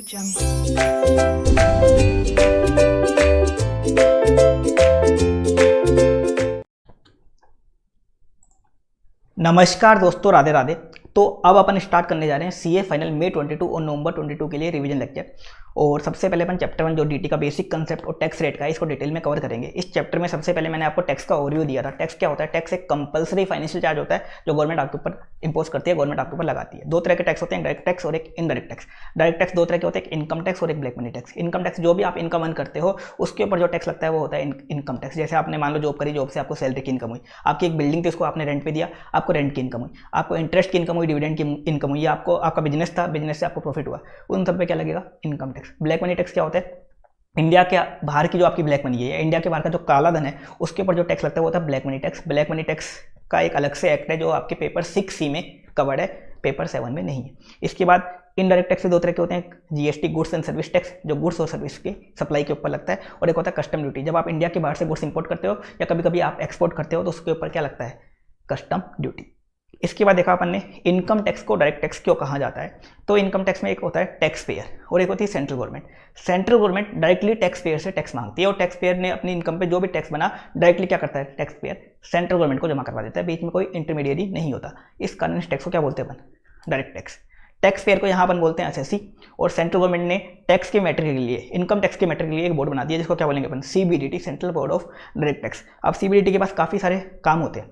नमस्कार दोस्तों, राधे राधे। तो अब अपन स्टार्ट करने जा रहे हैं सीए फाइनल मई 22 और नवंबर 22 के लिए रिवीजन लेक्चर। और सबसे पहले अपन चैप्टर 1 जो डीटी का बेसिक कंसेप्ट और टैक्स रेट का है, इसको डिटेल में कवर करेंगे। इस चैप्टर में सबसे पहले मैंने आपको टैक्स का ओवरव्यू दिया था। टैक्स क्या होता है? टैक्स एक कंपलसरी फाइनेंशियल चार्ज होता है जो गवर्नमेंट आपके ऊपर इंपोज करती है, गवर्नमेंट आपके ऊपर लगाती है। दो तरह के टैक्स होते हैं, डायरेक्ट टैक्स और एक इनडायरेक्ट टैक्स। डायरेक्ट टैक्स दो तरह के होते हैं, एक इनकम टैक्स और एक black money tax. Income tax जो भी आप इनकम अर्न करते हो उसके ऊपर जो टैक्स लगता है वो होता है इनकम टैक्स। जैसे आपने मान लो जॉब करी, जॉब से आपको सैलरी की इनकम हुई, आपकी एक बिल्डिंग थी उसको आपने रेंट पे दिया, आपको रेंट की इनकम हुई, आपको इंटरेस्ट की इनकम हुई, डिविडेंड की इनकम हुई, आपको आपका बिजनेस था, बिजनेस से आपको प्रॉफिट हुआ, उन सब पे क्या लगेगा? Income tax. Black money tax क्या होता है? इंडिया के बाहर की जो आपकी ब्लैक मनी है या इंडिया के बाहर का जो काला धन है उसके ऊपर जो टैक्स लगता है वो होता है black money tax. Black money tax का एक अलग से एक्ट है जो आपके पेपर 6C में कवर्ड है, पेपर 7 में नहीं है। इसके बाद इनडायरेक्ट टैक्स दो तरह के होते हैं, GST goods and service tax जो गुड्स और सर्विस की सप्लाई के ऊपर लगता है, और एक होता है कस्टम ड्यूटी। जब आप इंडिया के बाहर से गुड्स इंपोर्ट करते हो या कभी कभी आप एक्सपोर्ट करते हो तो उसके ऊपर क्या लगता है? Custom duty. इसके बाद देखा अपन ने इनकम टैक्स को डायरेक्ट टैक्स क्यों कहा जाता है। तो इनकम टैक्स में एक होता है टैक्स पेयर और एक होती है central government. Central government directly tax payer से टैक्स मांगती है और टैक्स पेयर ने अपनी इनकम पे जो भी टैक्स बना डायरेक्टली क्या करता है? टैक्स पेयर सेंट्रल गवर्नमेंट को जमा करवा देता है, बीच में कोई इंटरमीडिएरी नहीं होता। इस कारण इस टैक्स को क्या बोलते हैं अपन? Direct tax. टैक्स पेयर को यहाँ अपन बोलते हैं एसएससी। और सेंट्रल गवर्नमेंट ने टैक्स के मैटर के लिए, इनकम टैक्स के मैटर के लिए एक बोर्ड बना दिया जिसको क्या बोलेंगे अपन? CBDT, central board of direct tax. अब सीबीडीटी के पास काफ़ी सारे काम होते हैं,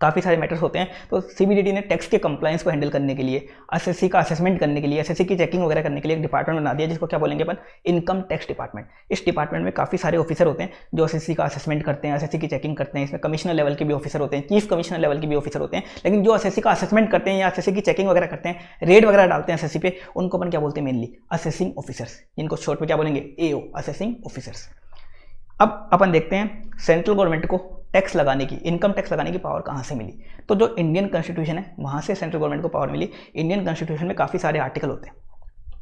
काफ़ी सारे मैटर्स होते हैं। तो सीबीडीटी ने टैक्स के कंप्लायंस को हैंडल करने के लिए, एसएससी का असेसमेंट करने के लिए, एसएससी की चेकिंग वगैरह करने के लिए एक डिपार्टमेंट बना दिया जिसको क्या बोलेंगे अपन? Income tax department. इस डिपार्टमेंट में काफ़ी सारे ऑफिसर होते हैं जो एसएससी का असेसमेंट करते हैं, एसएससी की चेकिंग करते हैं। इसमें कमिश्नर लेवल के भी ऑफिसर होते हैं, चीफ कमिश्नर लेवल के भी ऑफिसर होते हैं। लेकिन जो एसएससी का असेसमेंट करते हैं या एसएससी की चेकिंग वगैरह करते हैं, रेड वगैरह डालते हैं एसएससी पे, उनको अपन क्या बोलते हैं? मेनली असेसिंग ऑफिसर्स, जिनको शॉर्ट में क्या बोलेंगे? एओ, असेसिंग ऑफिसर्स। अब अपन देखते हैं सेंट्रल गवर्नमेंट को टैक्स लगाने की, इनकम टैक्स लगाने की पावर कहाँ से मिली। तो जो इंडियन कॉन्स्टिट्यूशन है वहाँ से सेंट्रल गवर्नमेंट को पावर मिली। इंडियन कॉन्स्टिट्यूशन में काफ़ी सारे आर्टिकल होते हैं,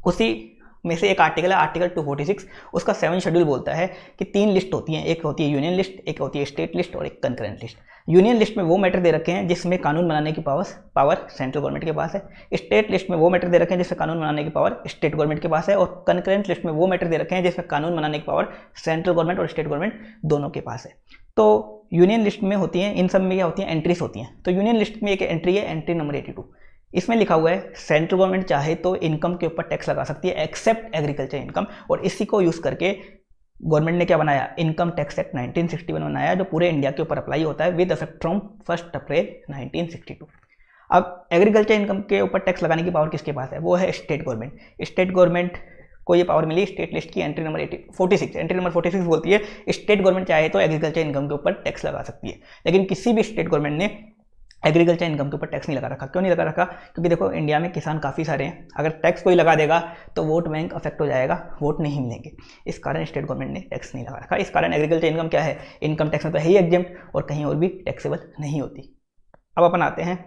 उसी में से एक आर्टिकल है आर्टिकल 246। उसका 7 शेड्यूल बोलता है कि 3 लिस्ट होती हैं, एक होती है यूनियन लिस्ट, एक होती है स्टेट लिस्ट और एक कंकरेंट लिस्ट। यूनियन लिस्ट में वो मैटर दे रखे हैं जिसमें कानून बनाने की पावर सेंट्रल गवर्नमेंट के पास है। स्टेट लिस्ट में वो मैटर दे रखे हैं जिसमें कानून बनाने की पावर स्टेट गवर्नमेंट के पास है। और कंकरेंट लिस्ट में वो मैटर दे रखे हैं जिसमें कानून बनाने की पावर सेंट्रल गवर्नमेंट और स्टेट गवर्नमेंट दोनों के पास है। तो यूनियन लिस्ट में होती हैं, इन सब में क्या होती हैं? एंट्रीज होती हैं। तो यूनियन लिस्ट में एक एंट्री है, एंट्री नंबर 82। इसमें लिखा हुआ है सेंट्रल गवर्नमेंट चाहे तो इनकम के ऊपर टैक्स लगा सकती है एक्सेप्ट एग्रीकल्चर इनकम। और इसी को यूज करके गवर्नमेंट ने क्या बनाया? इनकम टैक्स एक्ट 1961 बनाया जो पूरे इंडिया के ऊपर अप्लाई होता है विद इफेक्ट फ्रॉम 1 अप्रैल 1962। अब एग्रीकल्चर इनकम के ऊपर टैक्स लगाने की पावर किसके पास है? वो है स्टेट गवर्नमेंट। स्टेट गवर्नमेंट को ये पावर मिली स्टेट लिस्ट की एंट्री नंबर 46। एंट्री नंबर 46 बोलती है स्टेट गवर्नमेंट चाहे तो एग्रीकल्चर इनकम के ऊपर टैक्स लगा सकती है। लेकिन किसी भी स्टेट गवर्नमेंट ने एग्रीकल्चर इनकम के ऊपर टैक्स नहीं लगा रखा। क्यों नहीं लगा रखा? क्योंकि देखो इंडिया में किसान काफ़ी सारे हैं, अगर टैक्स कोई लगा देगा तो वोट बैंक अफेक्ट हो जाएगा, वोट नहीं मिलेंगे। इस कारण स्टेट गवर्नमेंट ने टैक्स नहीं लगा रखा। इस कारण एग्रीकल्चर इनकम क्या है? इनकम टैक्स में तो है ही एग्जेम्प्ट और कहीं और भी टैक्सेबल नहीं होती। अब अपन आते हैं,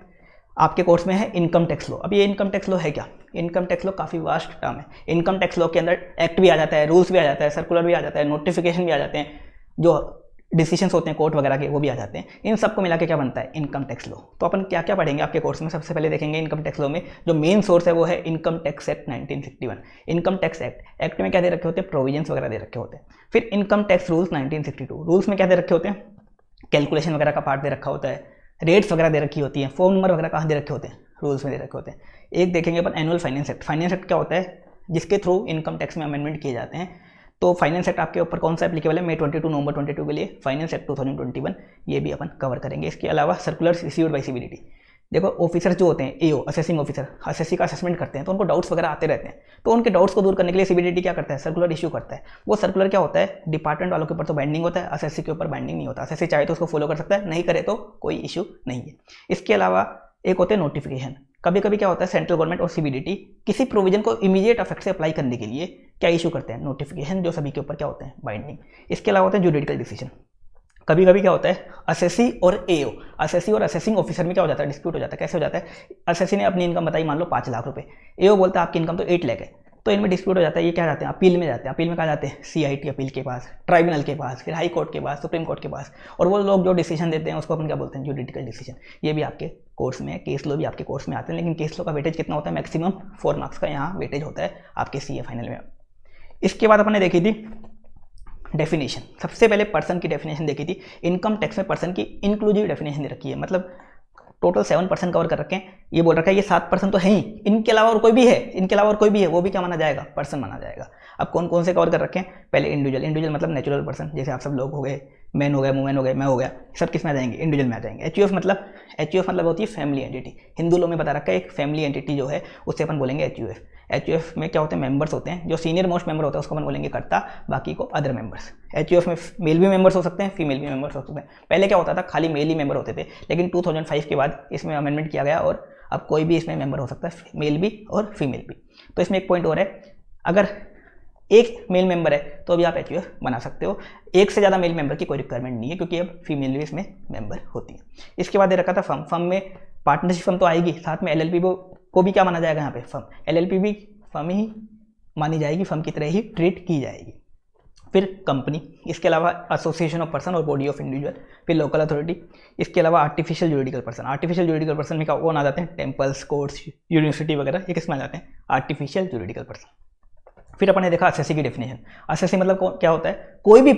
आपके कोर्स में है इनकम टैक्स लॉ। अब ये इनकम टैक्स लॉ है क्या? इनकम टैक्स लॉ काफ़ी वास्ट टर्म है। इनकम टैक्स लॉ के अंदर एक्ट भी आ जाता है, रूल्स भी आ जाता है, सर्कुलर भी आ जाता है, नोटिफिकेशन भी आ जाते हैं, जो डिसीजंस होते हैं कोर्ट वगैरह के वो भी आ जाते हैं। इन सबको मिला के क्या बनता है? Income tax law. तो अपन क्या क्या पढ़ेंगे आपके कोर्स में? सबसे पहले देखेंगे इनकम टैक्स लॉ में जो मेन सोर्स है वो है income tax act 1961। Income tax act में क्या दे रखे होते हैं? प्रोविजंस वगैरह दे रखे होते हैं। फिर इनकम टैक्स रूल्स 1962, रूल्स में क्या दे रखे होते हैं? कैलकुलेशन वगैरह का पार्ट दे रखा होता है, रेट्स वगैरह दे रखी होती हैं, फॉर्म नंबर वगैरह कहाँ दे रखे होते हैं? रूल्स में दे रखे होते हैं। एक देखेंगे अपन annual finance act. Finance act क्या होता है? जिसके थ्रू इनकम टैक्स में अमेंडमेंट किए जाते हैं। तो फाइनेंस एक्ट आपके ऊपर कौन सा एप्लीकेबल है? मई 22 नवंबर 22 के लिए फाइनेंस एक्ट 2021, ये भी अपन कवर करेंगे। इसके अलावा सर्कुलर इश्यूड बाय सीबीडीटी। देखो ऑफिसर जो होते हैं एओ, असेसिंग ऑफिसर, एसएससी का असेसमेंट करते हैं तो उनको डाउट्स वगैरह आते रहते हैं। तो उनके डाउट्स को दूर करने के लिए सीबीडीटी क्या करता है? सर्कुलर इश्यू करता है। वो सर्कुलर क्या होता है? डिपार्टमेंट वालों के ऊपर तो बाइंडिंग होता है, एसएससी के ऊपर बाइंडिंग नहीं होता। एसएससी चाहे तो उसको फॉलो कर सकता है, नहीं करे तो कोई इशू नहीं है। इसके अलावा एक होते हैं नोटिफिकेशन। कभी कभी क्या होता है? सेंट्रल गवर्नमेंट और सीबीडीटी किसी प्रोविजन को इमीडिएट इफेक्ट से अप्लाई करने के लिए क्या इशू करते हैं? नोटिफिकेशन, जो सभी के ऊपर क्या होते हैं? बाइंडिंग। इसके अलावा होते हैं जुडिशियल डिसीजन। कभी कभी क्या होता है? एसएससी और एओ, एसएससी और असेसिंग ऑफिसर में क्या हो जाता है? डिस्प्यूट हो जाता है। कैसे हो जाता है? एसएससी ने अपनी इनकम बताई मान लो 5 लाख रुपए, एओ बोलता है आपकी इनकम तो 8 लाख है। तो इनमें डिस्प्यूट हो जाता है, ये क्या जाते हैं अपील में जाते हैं। अपील में कहाँ जाते हैं? CIT अपील के पास, ट्राइब्यूनल के पास, फिर हाई कोर्ट के पास, सुप्रीम कोर्ट के पास। और वो लोग जो डिसीजन देते हैं उसको अपन क्या बोलते हैं? Judicial decision. ये भी आपके कोर्स में है, केस लो भी आपके कोर्स में आते हैं, लेकिन केस लो का वेटेज कितना होता है? मैक्सिमम 4 मार्क्स का यहाँ वेटेज होता है आपके CA फाइनल में। इसके बाद अपन ने देखी थी डेफिनेशन। सबसे पहले पर्सन की डेफिनेशन देखी थी। इनकम टैक्स में पर्सन की इंक्लूसिव डेफिनेशन दे रखी है, मतलब टोटल 7% कवर कर रखे हैं। ये बोल रखा है ये 7% तो है ही, इनके अलावा और कोई भी है, इनके अलावा और कोई भी है, वो भी क्या माना जाएगा? पर्सन माना जाएगा। अब कौन कौन से कवर कर रखे हैं? पहले इंडिविजुअल। इंडिविजुअल मतलब नेचुरल पर्सन, जैसे आप सब लोग हो गए, मैन हो गए, वुमेन हो गए, मैं हो गया, सब किस में आ जाएंगे? इंडिविजुअल में आ जाएंगे। HUF मतलब होती है फैमिली एंटिटी। हिंदू लॉ में बता रखा है एक फैमिली एंटिटी जो है उससे अपन बोलेंगे HUF। HUF में क्या होते हैं? मेंबर्स होते हैं। जो सीनियर मोस्ट मेंबर होता है उसको अपन बोलेंगे कर्ता, बाकी को अदर मेंबर्स। HUF में मेल भी मेंबर्स हो सकते हैं, फीमेल भी मेंबर्स हो सकते हैं। पहले क्या होता था? खाली मेल ही मेंबर होते थे, लेकिन 2005 के बाद इसमें अमेंडमेंट किया गया और अब कोई भी इसमें मेंबर हो सकता है, मेल भी और फीमेल भी। तो इसमें एक पॉइंट और है, अगर एक मेल मेंबर है तो अभी आप HUF बना सकते हो। एक से ज़्यादा मेल मेंबर की कोई रिक्वायरमेंट नहीं है, क्योंकि अब फीमेल भी इसमें मेंबर होती है। इसके बाद दे रखा था फर्म। फर्म में पार्टनरशिप फर्म तो आएगी, साथ में LLP को भी क्या माना जाएगा यहाँ पे? फर्म। LLP भी फर्म ही मानी जाएगी, फर्म की तरह ही ट्रीट की जाएगी। फिर कंपनी, इसके अलावा एसोसिएशन ऑफ पर्सन और बॉडी ऑफ इंडिविजुअल, फिर लोकल अथॉरिटी, इसके अलावा artificial juridical person. Artificial juridical person में कौन आ जाते हैं? टेम्पल्स, कोर्ट्स, यूनिवर्सिटी वगैरह, ये किस में आ जाते हैं? Artificial juridical person. फिर अपन ने देखा असेसी की डेफिनेशन। असेसी मतलब क्या होता है? कोई भी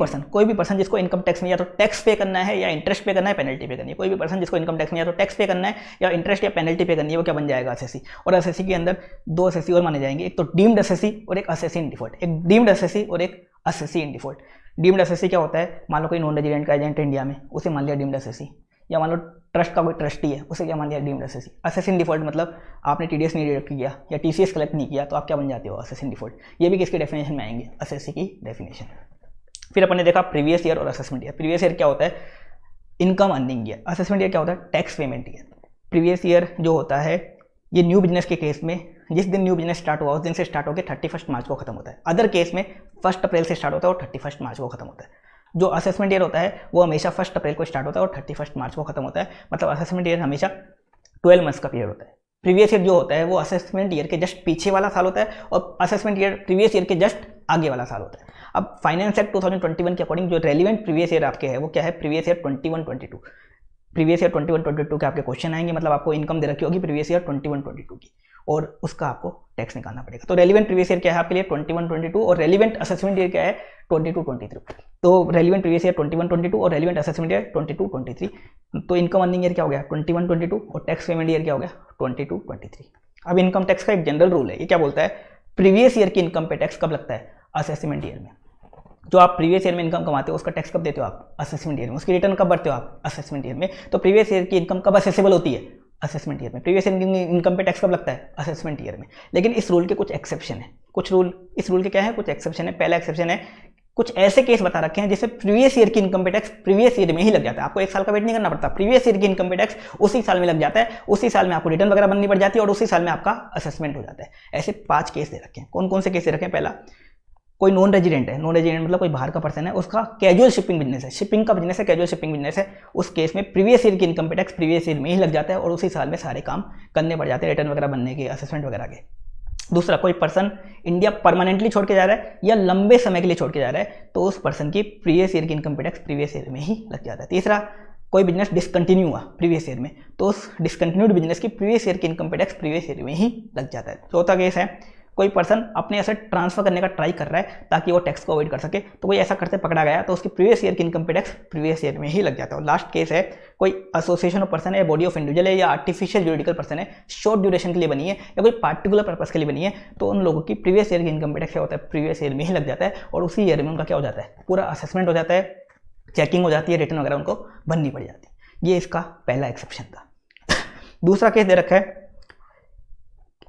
पर्सन जिसको इनकम टैक्स में या तो टैक्स पे करना है या इंटरेस्ट पे करना है, पेनल्टी पे करनी है। कोई भी पर्सन जिसको इनकम टैक्स में या तो टैक्स पे करना है या इंटरेस्ट या पेनल्टी पे करनी है, वो क्या बन जाएगा? असेसी। और असेसी के अंदर 2 असेसी और माने जाएंगे, एक तो डीम्ड असेसी और एक असेसी इन डिफॉल्ट। एक डीम्ड असेसी और एक assessee in default. Deemed assessee क्या होता है? मान लो कोई नॉन रेजिडेंट का एजेंट इंडिया में, उसे मान लिया डीम्ड असेसी। या मान लो ट्रस्ट का कोई ट्रस्टी है, उसे क्या मान लिया? Deemed assessee. Assessee in default मतलब आपने TDS नहीं डिडक्ट किया या TCS कलेक्ट नहीं किया तो आप क्या बन जाते हो? Assessee in default. ये भी किसकी डेफिनेशन में आएंगे? असेसी की डेफिनेशन। फिर अपन ने देखा प्रीवियस ईयर और असेसमेंट ईयर। प्रीवियस ईयर क्या होता है? Income earning year. Assessment year क्या होता है? Tax payment year. Previous year जो होता है ये न्यू बिजनेस के केस में जिस दिन न्यू बिजनेस स्टार्ट हुआ उस दिन से स्टार्ट होकर 31 मार्च को खत्म होता है। अदर केस में 1 अप्रैल से स्टार्ट होता है और 31 मार्च को खत्म होता है। जो असेसमेंट ईयर होता है वो हमेशा 1 अप्रैल को स्टार्ट होता है और 31 मार्च को खत्म होता है। मतलब असेसमेंट ईयर हमेशा 12 मंथ्स का पीरियड होता है। प्रीवियस ईयर जो होता है वो असेसमेंट ईयर के जस्ट पीछे वाला साल होता है और असेसमेंट ईयर प्रीवियस ईयर के जस्ट आगे वाला साल होता है। अब फाइनेंस एक्ट 2021 के अकॉर्डिंग जो रेलिवेंट प्रीवियस ईयर आपके है वो क्या है? Previous year 21-22। प्रीवियस ईयर 21-22 के आपके क्वेश्चन आएंगे, मतलब आपको इनकम दे रखी होगी प्रीवियस ईयर 21-22 की और उसका आपको टैक्स निकालना पड़ेगा। तो रेलिवेंट प्रीवियस ईयर क्या है आपके लिए? 21-22 और रेलिवेंट असेसमेंट ईयर क्या है? 22-23। तो रेलिवेंट प्रीवियस ईयर 21-22 और रेलिवेंट असेसमेंट ईयर 22-23। तो इनकम अर्निंग ईयर क्या हो गया? 21-22 और टैक्स पेमेंट ईयर क्या हो गया? 22-23। अब इनकम टैक्स का एक जनरल रूल है, ये क्या बोलता है? प्रीवियस ईयर की इनकम पे टैक्स कब लगता है? असेसमेंट ईयर में। जो आप प्रीवियस ईयर में इनकम कमाते हो उसका टैक्स कब देते हो आप? असेसमेंट ईयर में। उसकी रिटर्न कब भरते हो आप? असेसमेंट ईयर में। तो प्रीवियस ईयर की इनकम कब असेसेबल होती है? असेसमेंट ईयर में। प्रीवियस ईयर की इनकम पे टैक्स कब लगता है? असेसमेंट ईयर में। लेकिन इस रूल के कुछ एक्सेप्शन है, इस रूल के क्या है? कुछ एक्सेप्शन है। पहला एक्सेप्शन है, कुछ ऐसे केस बता रखे हैं जिससे प्रीवियस ईयर की इनकम पे टैक्स प्रीवियस ईयर में ही लग जाता है। आपको 1 साल का वेट नहीं करना पड़ता, प्रीवियस ईयर की इनकम पे टैक्स उसी साल में लग जाता है, उसी साल में आपको रिटर्न वगैरह बननी पड़ जाती है और उसी साल में आपका असेसमेंट हो जाता है। ऐसे 5 केस दे रखे हैं। कौन कौन से केस दे रखे हैं? पहला, कोई नॉन रेजिडेंट है, नॉन रेजिडेंट मतलब कोई बाहर का पर्सन है, उसका कैजुअल शिपिंग बिजनेस है, शिपिंग का बिजनेस है, कैजुअल शिपिंग बिजनेस है। उस केस में प्रीवियस ईयर की इनकम पे टैक्स प्रीवियस ईयर में ही लग जाता है और उसी साल में सारे काम करने पड़ जाते हैं, रिटर्न वगैरह बनने के, असेसमेंट वगैरह के। दूसरा, कोई पर्सन इंडिया परमानेंटली छोड़ के जा रहा है या लंबे समय के लिए छोड़ के जा रहा है तो उस पर्सन की प्रीवियस ईयर की इनकम पे टैक्स प्रीवियस ईयर में ही लग जाता है। तीसरा, कोई बिजनेस डिसकंटिन्यू हुआ प्रीवियस ईयर में तो उस डिसकंटिन्यूड बिजनेस की प्रीवियस ईयर की इनकम पे टैक्स प्रीवियस ईयर में ही लग जाता है। चौथा केस है, कोई पर्सन अपने एसेट ट्रांसफर करने का ट्राई कर रहा है ताकि वो टैक्स को अवॉइड कर सके, तो कोई ऐसा करते पकड़ा गया तो उसकी प्रीवियस ईयर की इनकम पे टैक्स प्रीवियस ईयर में ही लग जाता है। और लास्ट केस है, कोई एसोसिएशन ऑफ पर्सन है, बॉडी ऑफ इंडिविजुअल है या आर्टिफिशियल जुरिडिकल पर्सन है, शॉर्ट ड्यूरेशन के लिए बनी है या कोई पार्टिकुलर पर्पस के लिए बनी है, तो उन लोगों की प्रीवियस ईयर की इनकम पे टैक्स क्या होता है? प्रीवियस ईयर में ही लग जाता है और उसी ईयर में उनका क्या हो जाता है? पूरा असेसमेंट हो जाता है, चेकिंग हो जाती है, रिटर्न वगैरह उनको बननी पड़ जाती है। ये इसका पहला एक्सेप्शन था। दूसरा केस दे रखा है,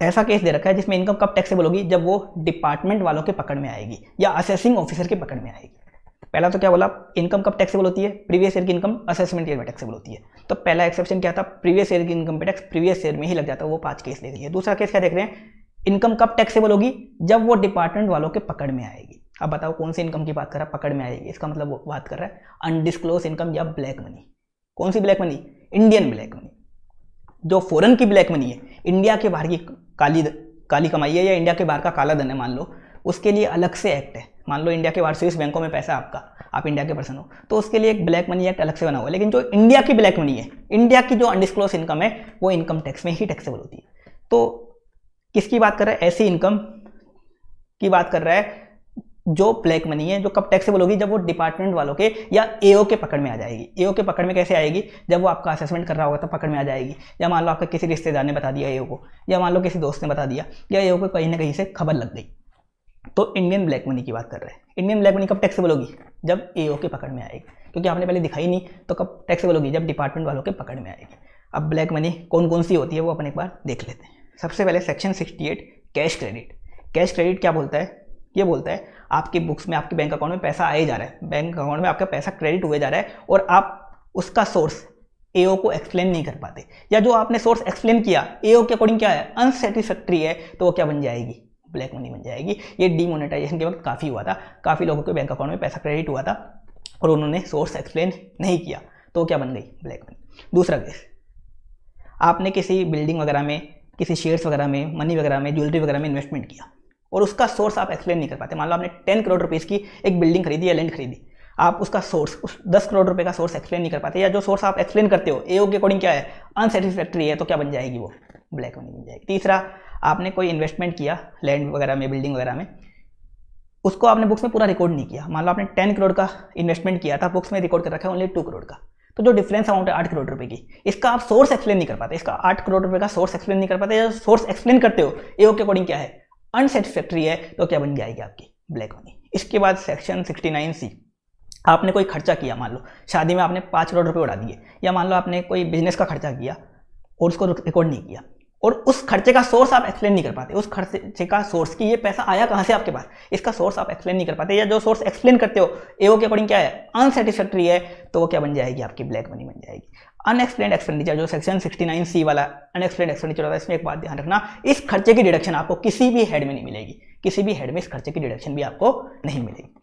ऐसा केस दे रखा है जिसमें इनकम कब टैक्सेबल होगी? जब वो डिपार्टमेंट वालों के पकड़ में आएगी या असेसिंग ऑफिसर के पकड़ में आएगी। पहला तो क्या बोला, इनकम कब टैक्सेबल होती है? प्रीवियस ईयर की इनकम असेसमेंट ईयर में टैक्सेबल होती है। तो पहला एक्सेप्शन क्या था? प्रीवियस ईयर की इनकम पे टैक्स प्रीवियस ईयर में ही लग जाता है। वो 5 केस ले रही है। दूसरा केस क्या देख रहे हैं, इनकम कब टैक्सेबल होगी? जब वो डिपार्टमेंट वालों के पकड़ में आएगी। अब बताओ कौन सी इनकम की बात कर रहा है? पकड़ में आएगी, इसका मतलब वो बात कर रहा है अनडिस्क्लोज इनकम या ब्लैक मनी। कौन सी black money? Indian black money. जो फॉरेन की ब्लैक मनी है, इंडिया के बाहर की काली कमाई है या इंडिया के बाहर का काला धन है मान लो, उसके लिए अलग से एक्ट है। मान लो इंडिया के बाहर स्विस बैंकों में पैसा आपका, आप इंडिया के पर्सन हो, तो उसके लिए एक ब्लैक मनी एक्ट अलग से बना हुआ है। लेकिन जो इंडिया की ब्लैक मनी है, इंडिया की जो अनडिस्क्लोज इनकम है, वो इनकम टैक्स में ही टैक्सेबल होती है। तो किसकी बात कर रहा है? ऐसी इनकम की बात कर रहा है जो ब्लैक मनी है, जो कब टैक्सेबल होगी? जब वो डिपार्टमेंट वालों के या एओ के पकड़ में आ जाएगी। एओ के पकड़ में कैसे आएगी? जब वो आपका असेसमेंट कर रहा होगा तब पकड़ में आ जाएगी, या मान लो आपका किसी रिश्तेदार ने बता दिया एओ को, या मान लो किसी दोस्त ने बता दिया, या एओ को कहीं ना कहीं से खबर लग गई। तो इंडियन ब्लैक मनी की बात कर रहे हैं। इंडियन ब्लैक मनी कब टैक्सेबल होगी? जब एओ के पकड़ में आएगी, क्योंकि आपने पहले दिखाई नहीं, तो कब टैक्सेबल होगी? जब डिपार्टमेंट वालों के पकड़ में आएगी। अब ब्लैक मनी कौन कौन सी होती है वो अपन एक बार देख लेते हैं। सबसे पहले section 68 cash credit. Cash credit क्या बोलता है? ये बोलता है आपकी बुक्स में, आपके बैंक अकाउंट में पैसा आए जा रहा है, बैंक अकाउंट में आपका पैसा क्रेडिट हुए जा रहा है, और आप उसका सोर्स एओ को एक्सप्लेन नहीं कर पाते, या जो आपने सोर्स एक्सप्लेन किया एओ के अकॉर्डिंग क्या है, अनसेटिस्फैक्ट्री है, तो वो क्या बन जाएगी? ब्लैक मनी बन जाएगी। ये डीमोनेटाइजेशन के वक्त काफ़ी हुआ था, काफ़ी लोगों के बैंक अकाउंट में पैसा क्रेडिट हुआ था और उन्होंने सोर्स एक्सप्लेन नहीं किया, तो क्या बन गई? Black money. दूसरा केस, आपने किसी बिल्डिंग वगैरह में, किसी शेयर्स वगैरह में, मनी वगैरह में, ज्वेलरी वगैरह में इन्वेस्टमेंट किया और उसका सोर्स आप एक्सप्लेन नहीं कर पाते। मान लो आपने 10 करोड़ रुपीज़ की एक बिल्डिंग खरीदी या लैंड खरीदी, आप उसका सोर्स, उस 10 करोड़ रुपए का सोर्स एक्सप्लेन नहीं कर पाते, या जो सोर्स आप एक्सप्लेन करते हो एओ के अकॉर्डिंग क्या है, अनसेटिस्फैक्ट्री है, तो क्या बन जाएगी? वो ब्लैक मनी बन जाएगी। तीसरा, आपने कोई इन्वेस्टमेंट किया लैंड वगैरह में, बिल्डिंग वगैरह में, उसको आपने बुक्स में पूरा रिकॉर्ड नहीं किया। मान लो आपने 10 करोड़ का इन्वेस्टमेंट किया था, बुक्स में रिकॉर्ड कर रखा है ओनली 2 करोड़ का, तो जो डिफरेंस अमाउंट है 8 करोड़ रुपए की, इसका आप सोर्स एक्सप्लेन नहीं कर पाते, इसका 8 करोड़ रुपए का सोर्स एक्सप्लेन नहीं कर पाते, या सोर्स एक्सप्लेन करते हो एओ के अकॉर्डिंग क्या है, अनसेटिस्फैक्ट्री है, तो क्या बन जाएगी? आपकी ब्लैक मनी। इसके बाद सेक्शन 69C, आपने कोई खर्चा किया, मान लो शादी में आपने 5 करोड़ रुपए उड़ा दिए, या मान लो आपने कोई बिजनेस का खर्चा किया और उसको रिकॉर्ड नहीं किया, और उस खर्चे का सोर्स आप एक्सप्लेन नहीं कर पाते, उस खर्चे का सोर्स की ये पैसा आया कहाँ से आपके पास, इसका सोर्स आप एक्सप्लेन नहीं कर पाते, या जो सोर्स एक्सप्लेन करते हो एओ के अकॉर्डिंग क्या है, अनसेटिस्फैक्ट्री है, तो वो क्या बन जाएगी? आपकी ब्लैक मनी बन जाएगी। अनएक्सप्लेन्ड एक्सपेंडिचर, जो सेक्शन 69C वाला अनएक्सप्लेन्ड एक्सपेंडिचर होता है, इसमें एक बात ध्यान रखना, इस खर्चे की डिडक्शन आपको किसी भी हेड में नहीं मिलेगी, किसी भी हेड में इस खर्चे की डिडक्शन भी आपको नहीं मिलेगी।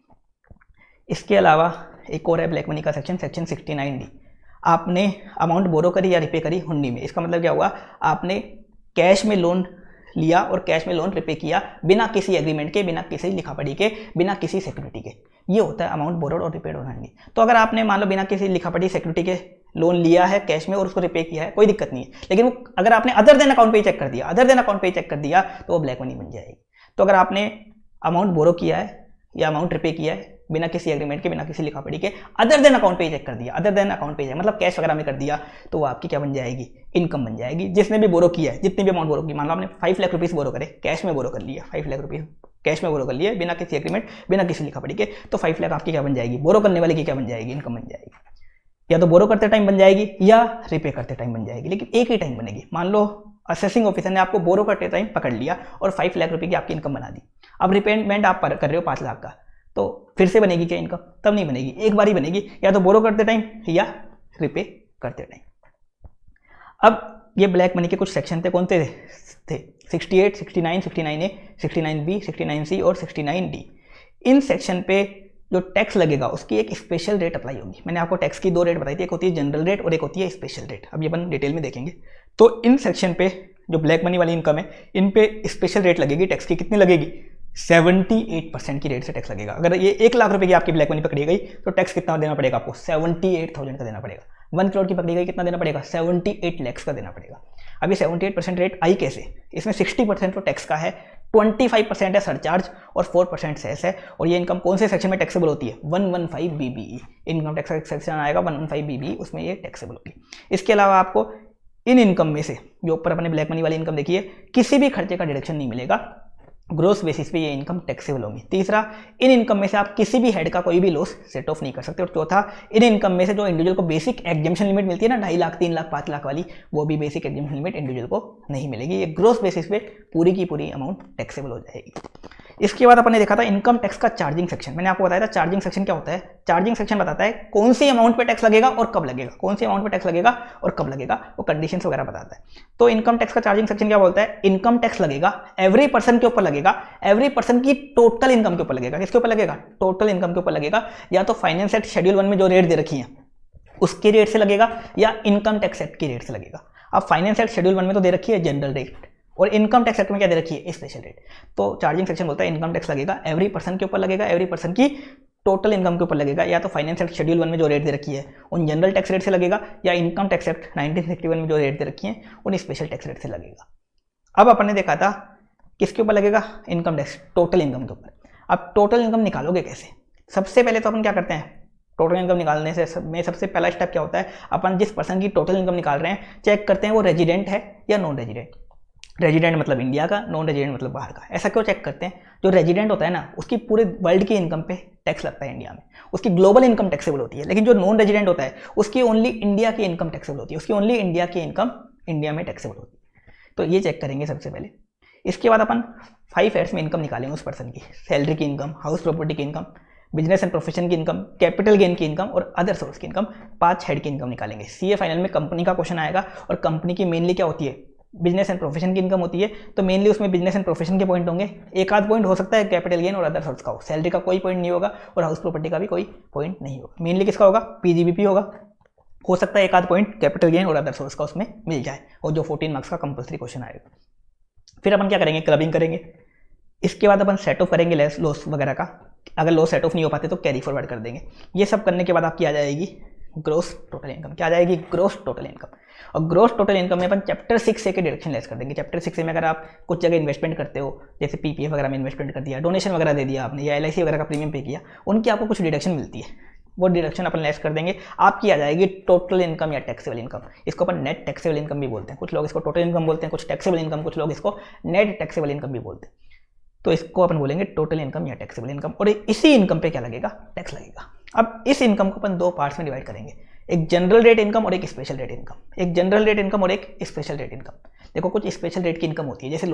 इसके अलावा एक और है ब्लैक मनी का सेक्शन 69D। आपने अमाउंट बोरो करी या रिपे करी हुंडी में, इसका मतलब क्या हुआ? आपने कैश में लोन लिया और कैश में लोन रिपे किया बिना किसी एग्रीमेंट के, बिना किसी लिखापढ़ी के, बिना किसी सिक्योरिटी के, ये होता है अमाउंट बोरोड और रिपेड ऑन हुंडी। तो अगर आपने मान लो बिना किसी लिखापढ़ी सिक्योरिटी के लोन लिया है कैश में और उसको रिपे किया है, कोई दिक्कत नहीं है, लेकिन वो अगर आपने अदर देन अकाउंट पे चेक कर दिया, अदर देन अकाउंट पे चेक कर दिया, तो वो ब्लैक मनी बन जाएगी। तो अगर आपने अमाउंट बोरो किया है या अमाउंट रिपे किया है बिना किसी एग्रीमेंट के, बिना किसी लिखापढ़ी के, अदर देन अकाउंट पे चेक कर दिया, अदर देन अकाउंट पे मतलब कैश वगैरह में कर दिया, तो वो आपकी क्या बन जाएगी? इनकम बन जाएगी। जिसने भी बोरो किया है, जितनी भी अमाउंट बोरो की, मान लो आपने 5 लाख रुपीज़ बोरो करे, कैश में बोरो कर लिया, 5 लाख रुपीज़ कैश में बोरो कर लिया बिना किसी एग्रीमेंट, बिना किसी लिखापढ़ी के, तो 5 लाख आपकी क्या बन जाएगी? बोरो करने वाले की क्या बन जाएगी? इनकम बन जाएगी। या तो बोरो करते टाइम बन जाएगी या रिपे करते टाइम बन जाएगी, लेकिन एक ही टाइम बनेगी। मान लो असेसिंग ऑफिसर ने आपको बोरो करते टाइम पकड़ लिया और 5 लाख रुपए की आपकी इनकम बना दी, अब रिपेमेंट आप कर रहे हो 5 लाख का, तो फिर से बनेगी क्या इनकम? तब नहीं बनेगी, एक बार ही बनेगी, या तो बोरो करते टाइम या रिपे करते टाइम। अब ये ब्लैक मनी के कुछ सेक्शन थे, कौन थे? 68, 69, 69A, 69B, 69C और 69D। इन सेक्शन पे जो टैक्स लगेगा उसकी एक स्पेशल रेट अप्लाई होगी। मैंने आपको टैक्स की 2 रेट बताई थी, एक होती है जनरल रेट और एक होती है स्पेशल रेट। अब ये अपन डिटेल में देखेंगे। तो इन सेक्शन पे जो ब्लैक मनी वाली इनकम है, इन पे स्पेशल रेट लगेगी टैक्स की। कितनी लगेगी? 78% की रेट से टैक्स लगेगा। अगर ये 1 लाख रुपए की आपकी ब्लैक मनी पकड़ी गई तो टैक्स कितना देना पड़ेगा आपको? 78,000 का देना पड़ेगा। 1 करोड़ की पकड़ी गई, कितना देना पड़ेगा? 78 लाख का देना पड़ेगा। अभी 78% रेट आई कैसे? इसमें 60% तो टैक्स का है, 25% है सरचार्ज और 4% सेस है। और ये इनकम कौन से सेक्शन में टैक्सेबल होती है? 115 BBE इनकम टैक्स का सेक्शन आएगा 115 BBE, उसमें ये टैक्सेबल होगी। इसके अलावा आपको इन इनकम में से, जो ऊपर अपने ब्लैक मनी वाली इनकम देखिए, किसी भी खर्चे का डिडक्शन नहीं मिलेगा, ग्रोस बेसिस पे ये इनकम टैक्सेबल होगी। तीसरा, इन इनकम में से आप किसी भी हेड का कोई भी लॉस सेट ऑफ नहीं कर सकते। और चौथा, इन इनकम में से जो इंडिविजुअल को बेसिक एग्जेम्पशन लिमिट मिलती है ना, 2.5 लाख, 3 लाख, 5 लाख वाली, वो भी बेसिक एग्जेम्पशन लिमिट इंडिविजुअल को नहीं मिलेगी। ये ग्रोस बेसिस पे पूरी की पूरी अमाउंट टैक्सेबल हो जाएगी। इसके बाद अपन ने देखा था इनकम टैक्स का चार्जिंग सेक्शन। मैंने आपको बताया था चार्जिंग सेक्शन क्या होता है। चार्जिंग सेक्शन बताता है कौन सी अमाउंट पे टैक्स लगेगा और कब लगेगा, कौन सी अमाउंट पे टैक्स लगेगा और कब लगेगा, वो कंडीशंस वगैरह बताता है। तो इनकम टैक्स का चार्जिंग सेक्शन क्या बोलता है? इनकम टैक्स लगेगा एवरी पर्सन के ऊपर लगेगा, एवरी पर्सन की टोटल इनकम के ऊपर लगेगा। किसके ऊपर लगेगा? टोटल इनकम के ऊपर लगेगा। या तो फाइनेंस एक्ट शेड्यूल 1 में जो रेट दे रखी है उसके रेट से लगेगा, या इनकम टैक्स एक्ट की रेट से लगेगा। अब फाइनेंस एक्ट शेड्यूल 1 में तो दे रखी है जनरल रेट, और इनकम टैक्स एक्ट में क्या दे रखी है, स्पेशल रेट। तो चार्जिंग सेक्शन बोलता है इनकम टैक्स लगेगा एवरी पर्सन के ऊपर लगेगा, एवरी पर्सन की टोटल इनकम के ऊपर लगेगा, या तो फाइनेंस एक्ट शेड्यूल 1 में जो रेट दे रखी है उन जनरल टैक्स रेट से लगेगा, या इनकम टैक्स एक्ट 1961 में जो रेट दे रखी है उन स्पेशल टैक्स रेट से लगेगा। अब अपन ने देखा था किसके ऊपर लगेगा, इनकम टैक्स, टोटल इनकम के ऊपर। अब टोटल इनकम निकालोगे कैसे? सबसे पहले तो अपन क्या करते हैं, टोटल इनकम निकालने से सबसे पहला स्टेप क्या होता है, अपन जिस पर्सन की टोटल इनकम निकाल रहे हैं चेक करते हैं वो रेजिडेंट है या नॉन रेजिडेंट। रेजिडेंट मतलब इंडिया का, नॉन रेजिडेंट मतलब बाहर का। ऐसा क्यों चेक करते हैं, जो रेजिडेंट होता है ना उसकी पूरे वर्ल्ड की इनकम पे टैक्स लगता है इंडिया में, उसकी ग्लोबल इनकम टैक्सेबल होती है। लेकिन जो नॉन रेजिडेंट होता है उसकी ओनली इंडिया की इनकम टैक्सेबल होती है, उसकी ओनली इंडिया की इनकम इंडिया में टैक्सेबल होती है। तो ये चेक करेंगे सबसे पहले। इसके बाद अपन 5 हेड्स में इनकम निकालेंगे उस पर्सन की, सैलरी की इनकम, हाउस प्रॉपर्टी की इनकम, बिजनेस एंड प्रोफेशन की इनकम, कैपिटल गेन की इनकम और अदर सोर्स की इनकम। 5 हेड की इनकम निकालेंगे। सीए फाइनल में कंपनी का क्वेश्चन आएगा और कंपनी की मेनली क्या होती है, बिजनेस एंड प्रोफेशन की इनकम होती है। तो मेनली उसमें बिजनेस एंड प्रोफेशन के पॉइंट होंगे, एक आध पॉइंट हो सकता है कैपिटल गेन और अदर सोर्स का हो, सैलरी का कोई पॉइंट नहीं होगा और हाउस प्रॉपर्टी का भी कोई पॉइंट नहीं होगा। मेनली किसका होगा, पीजीबीपी होगा, हो सकता है एक आध पॉइंट कैपिटल गेन और अदर सोर्स का उसमें मिल जाए, और जो 14 मार्क्स का कंपल्सरी क्वेश्चन आएगा। फिर अपन क्या करेंगे, क्लबिंग करेंगे। इसके बाद अपन सेट ऑफ करेंगे लॉस वगैरह का, अगर लॉस सेट ऑफ नहीं हो पाते तो कैरी फॉरवर्ड कर देंगे। ये सब करने के बाद आपकी आ जाएगी ग्रोस टोटल इनकम। क्या आ जाएगी, ग्रोस टोटल इनकम। और ग्रोस टोटल इनकम में अपन चैप्टर 6A के डायरेक्शन लेस कर देंगे। चैप्टर 6A में अगर आप कुछ जगह इन्वेस्टमेंट करते हो, जैसे पीपीएफ वगैरह में इन्वेस्टमेंट कर दिया, डोनेशन वगैरह दे दिया आपने, या एलआईसी वगैरह का प्रीमियम पे किया, उनकी आपको कुछ डिडक्शन मिलती है, वो डिडक्शन अपन लेस कर देंगे। आपकी आ जाएगी टोटल इनकम या टैक्सेबल इनकम। इसको अपन नेट टैक्सेबल इनकम भी बोलते हैं, कुछ लोग इसको टोटल इनकम बोलते हैं, कुछ टैक्सेबल इनकम, कुछ लोग इसको नेट टैक्सेबल इनकम भी बोलते हैं। तो इसको अपन बोलेंगे टोटल इनकम या टैक्सेबल इनकम। और इसी इनकम पे क्या लगेगा, टैक्स लगेगा। अब इस इनकम को अपन 2 पार्ट्स में डिवाइड करेंगे, एक जनरल रेट इनकम और एक स्पेशल रेट इनकम। एक जनरल रेट इनकम और एक स्पेशल रेट इनकम। देखो कुछ स्पेशल रेट की इनकम होती है, जैसे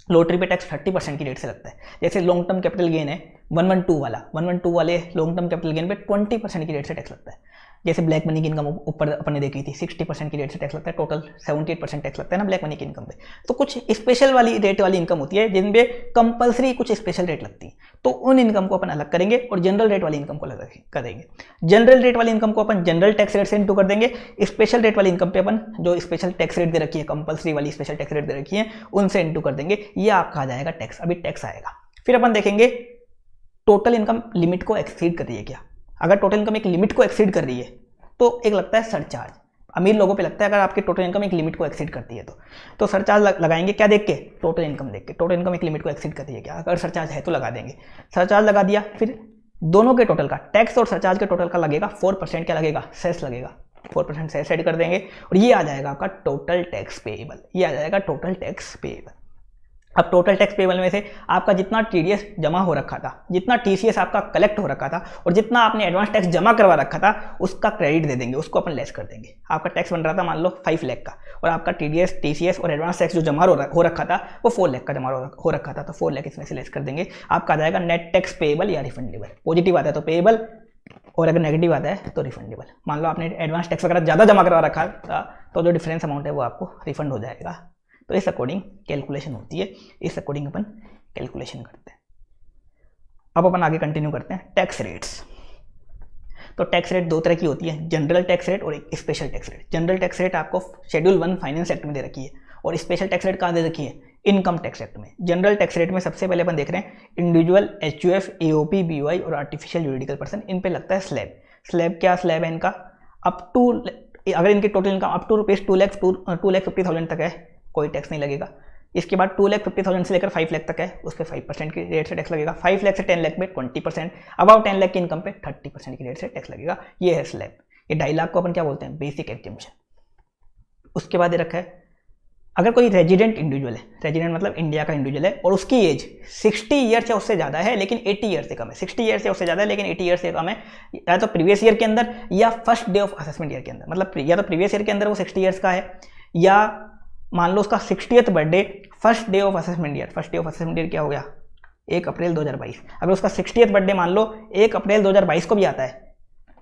लॉटरी पे टैक्स 30% की रेट से लगता है। जैसे लॉन्ग टर्म कैपिटल गेन है 112 वाले लॉन्ग टर्म कैपिटल गेन पे 20% की रेट से टैक्स लगता है। जैसे ब्लैक मनी की इनकम ऊपर अपन ने देखी थी, 60% की रेट से टैक्स लगता है, टोटल 78% टैक्स लगता है ना ब्लैक मनी की इनकम पे। तो कुछ स्पेशल वाली रेट वाली इनकम होती है जिन पे कंपल्सरी कुछ स्पेशल रेट लगती है, तो उन इनकम को अपन अलग करेंगे और जनरल रेट वाली इनकम को अलग करेंगे। जनरल रेट वाली इनकम को अपन जनरल टैक्स रेट से इंटू कर देंगे, स्पेशल रेट वाली इनकम पे अपन जो स्पेशल टैक्स रेट दे रखी है, कंपल्सरी वाली स्पेशल टैक्स रेट दे रखी है, उनसे इंटू कर देंगे। ये आपका आ जाएगा टैक्स। अभी टैक्स आएगा, फिर अपन देखेंगे टोटल इनकम लिमिट को एक्सीड कर रही है क्या। अगर टोटल इनकम एक लिमिट को एक्सीड कर रही है तो एक लगता है सरचार्ज। अमीर लोगों पे लगता है अगर आपकी टोटल इनकम एक लिमिट को एक्सीड करती है तो सरचार्ज लगाएंगे। क्या देख के, टोटल इनकम देख के, टोटल इनकम एक लिमिट को एक्सीड करती है क्या, अगर सरचार्ज है तो लगा देंगे। सरचार्ज लगा दिया, फिर दोनों के टोटल का, टैक्स और सरचार्ज के टोटल का लगेगा 4%, क्या लगेगा, सेस लगेगा, 4% सेस ऐड कर देंगे और ये आ जाएगा आपका टोटल टैक्स पेएबल। ये आ जाएगा टोटल टैक्स पेएबल। अब टोटल टैक्स पेबल में से आपका जितना टीडीएस जमा हो रखा था, जितना टीसीएस आपका कलेक्ट हो रखा था और जितना आपने एडवांस टैक्स जमा करवा रखा था उसका क्रेडिट दे देंगे, उसको अपन लेस कर देंगे। आपका टैक्स बन रहा था मान लो 5 लाख का और आपका टीडीएस टीसीएस और एडवांस टैक्स जो जमा हो रखा था वो 4 लाख का जमा हो रखा था, तो 4 लाख इसमें से लेस कर देंगे। आपका आ जाएगा नेट टैक्स पेएबल या रिफंडेबल। पॉजिटिव आता है तो पेएबल और अगर नेगेटिव आता है तो रिफंडेबल। मान लो आपने एडवांस टैक्स वगैरह ज़्यादा जमा करवा रखा था तो जो डिफरेंस अमाउंट है वो आपको रिफंड हो जाएगा। तो इस अकॉर्डिंग कैलकुलेशन होती है, इस अकॉर्डिंग अपन कैलकुलेशन करते हैं। अब अपन आगे कंटिन्यू करते हैं टैक्स रेट्स। तो टैक्स रेट 2 तरह की होती है, जनरल टैक्स रेट और एक special tax rate. General tax rate आपको शेड्यूल 1 फाइनेंस एक्ट में दे रखी है और स्पेशल टैक्स रेट कहाँ दे रखी है, इनकम टैक्स एक्ट में। जनरल टैक्स रेट में सबसे पहले अपन देख रहे हैं इंडिविजुअल, एचयूएफ, एओपी, बीओआई और आर्टिफिशियल यूरिडिकल पर्सन, इन पे लगता है स्लैब। स्लैब क्या स्लैब है इनका, अप टू, अगर इनकी total income up to rupees 2,50,000 तक है कोई टैक्स नहीं लगेगा। इसके बाद 2,50,000 से लेकर 5 लाख तक है उस पर 5% की रेट से टैक्स लगेगा। 5 लाख से 10 लाख पे 20%, अबाउट 10 लाख की इनकम पे 30% की रेट से टैक्स लगेगा। ये है स्लैब। ये 2.5 लाख को अपन क्या बोलते हैं, बेसिक एग्जेम्पशन। उसके बाद ये रखा है अगर कोई रेजिडेंट इंडिविजुअल है, रेजिडेंट मतलब इंडिया का इंडिविजुअल है और उसकी एज 60 ईयर या उससे ज़्यादा है लेकिन 80 ईयर से कम है, 60 ईयर से उससे ज़्यादा है लेकिन 80 ईयर से कम है, या तो प्रीवियस ईयर के अंदर या first day of assessment year के अंदर, मतलब या तो प्रीवियस ईयर के अंदर वो 60 ईयर्स का है या मान लो उसका 60th birthday first day of assessment year. First day of assessment year क्या हो गया, 1 अप्रैल 2022। अगर उसका 60th बर्थडे मान लो 1 अप्रैल 2022 को भी आता है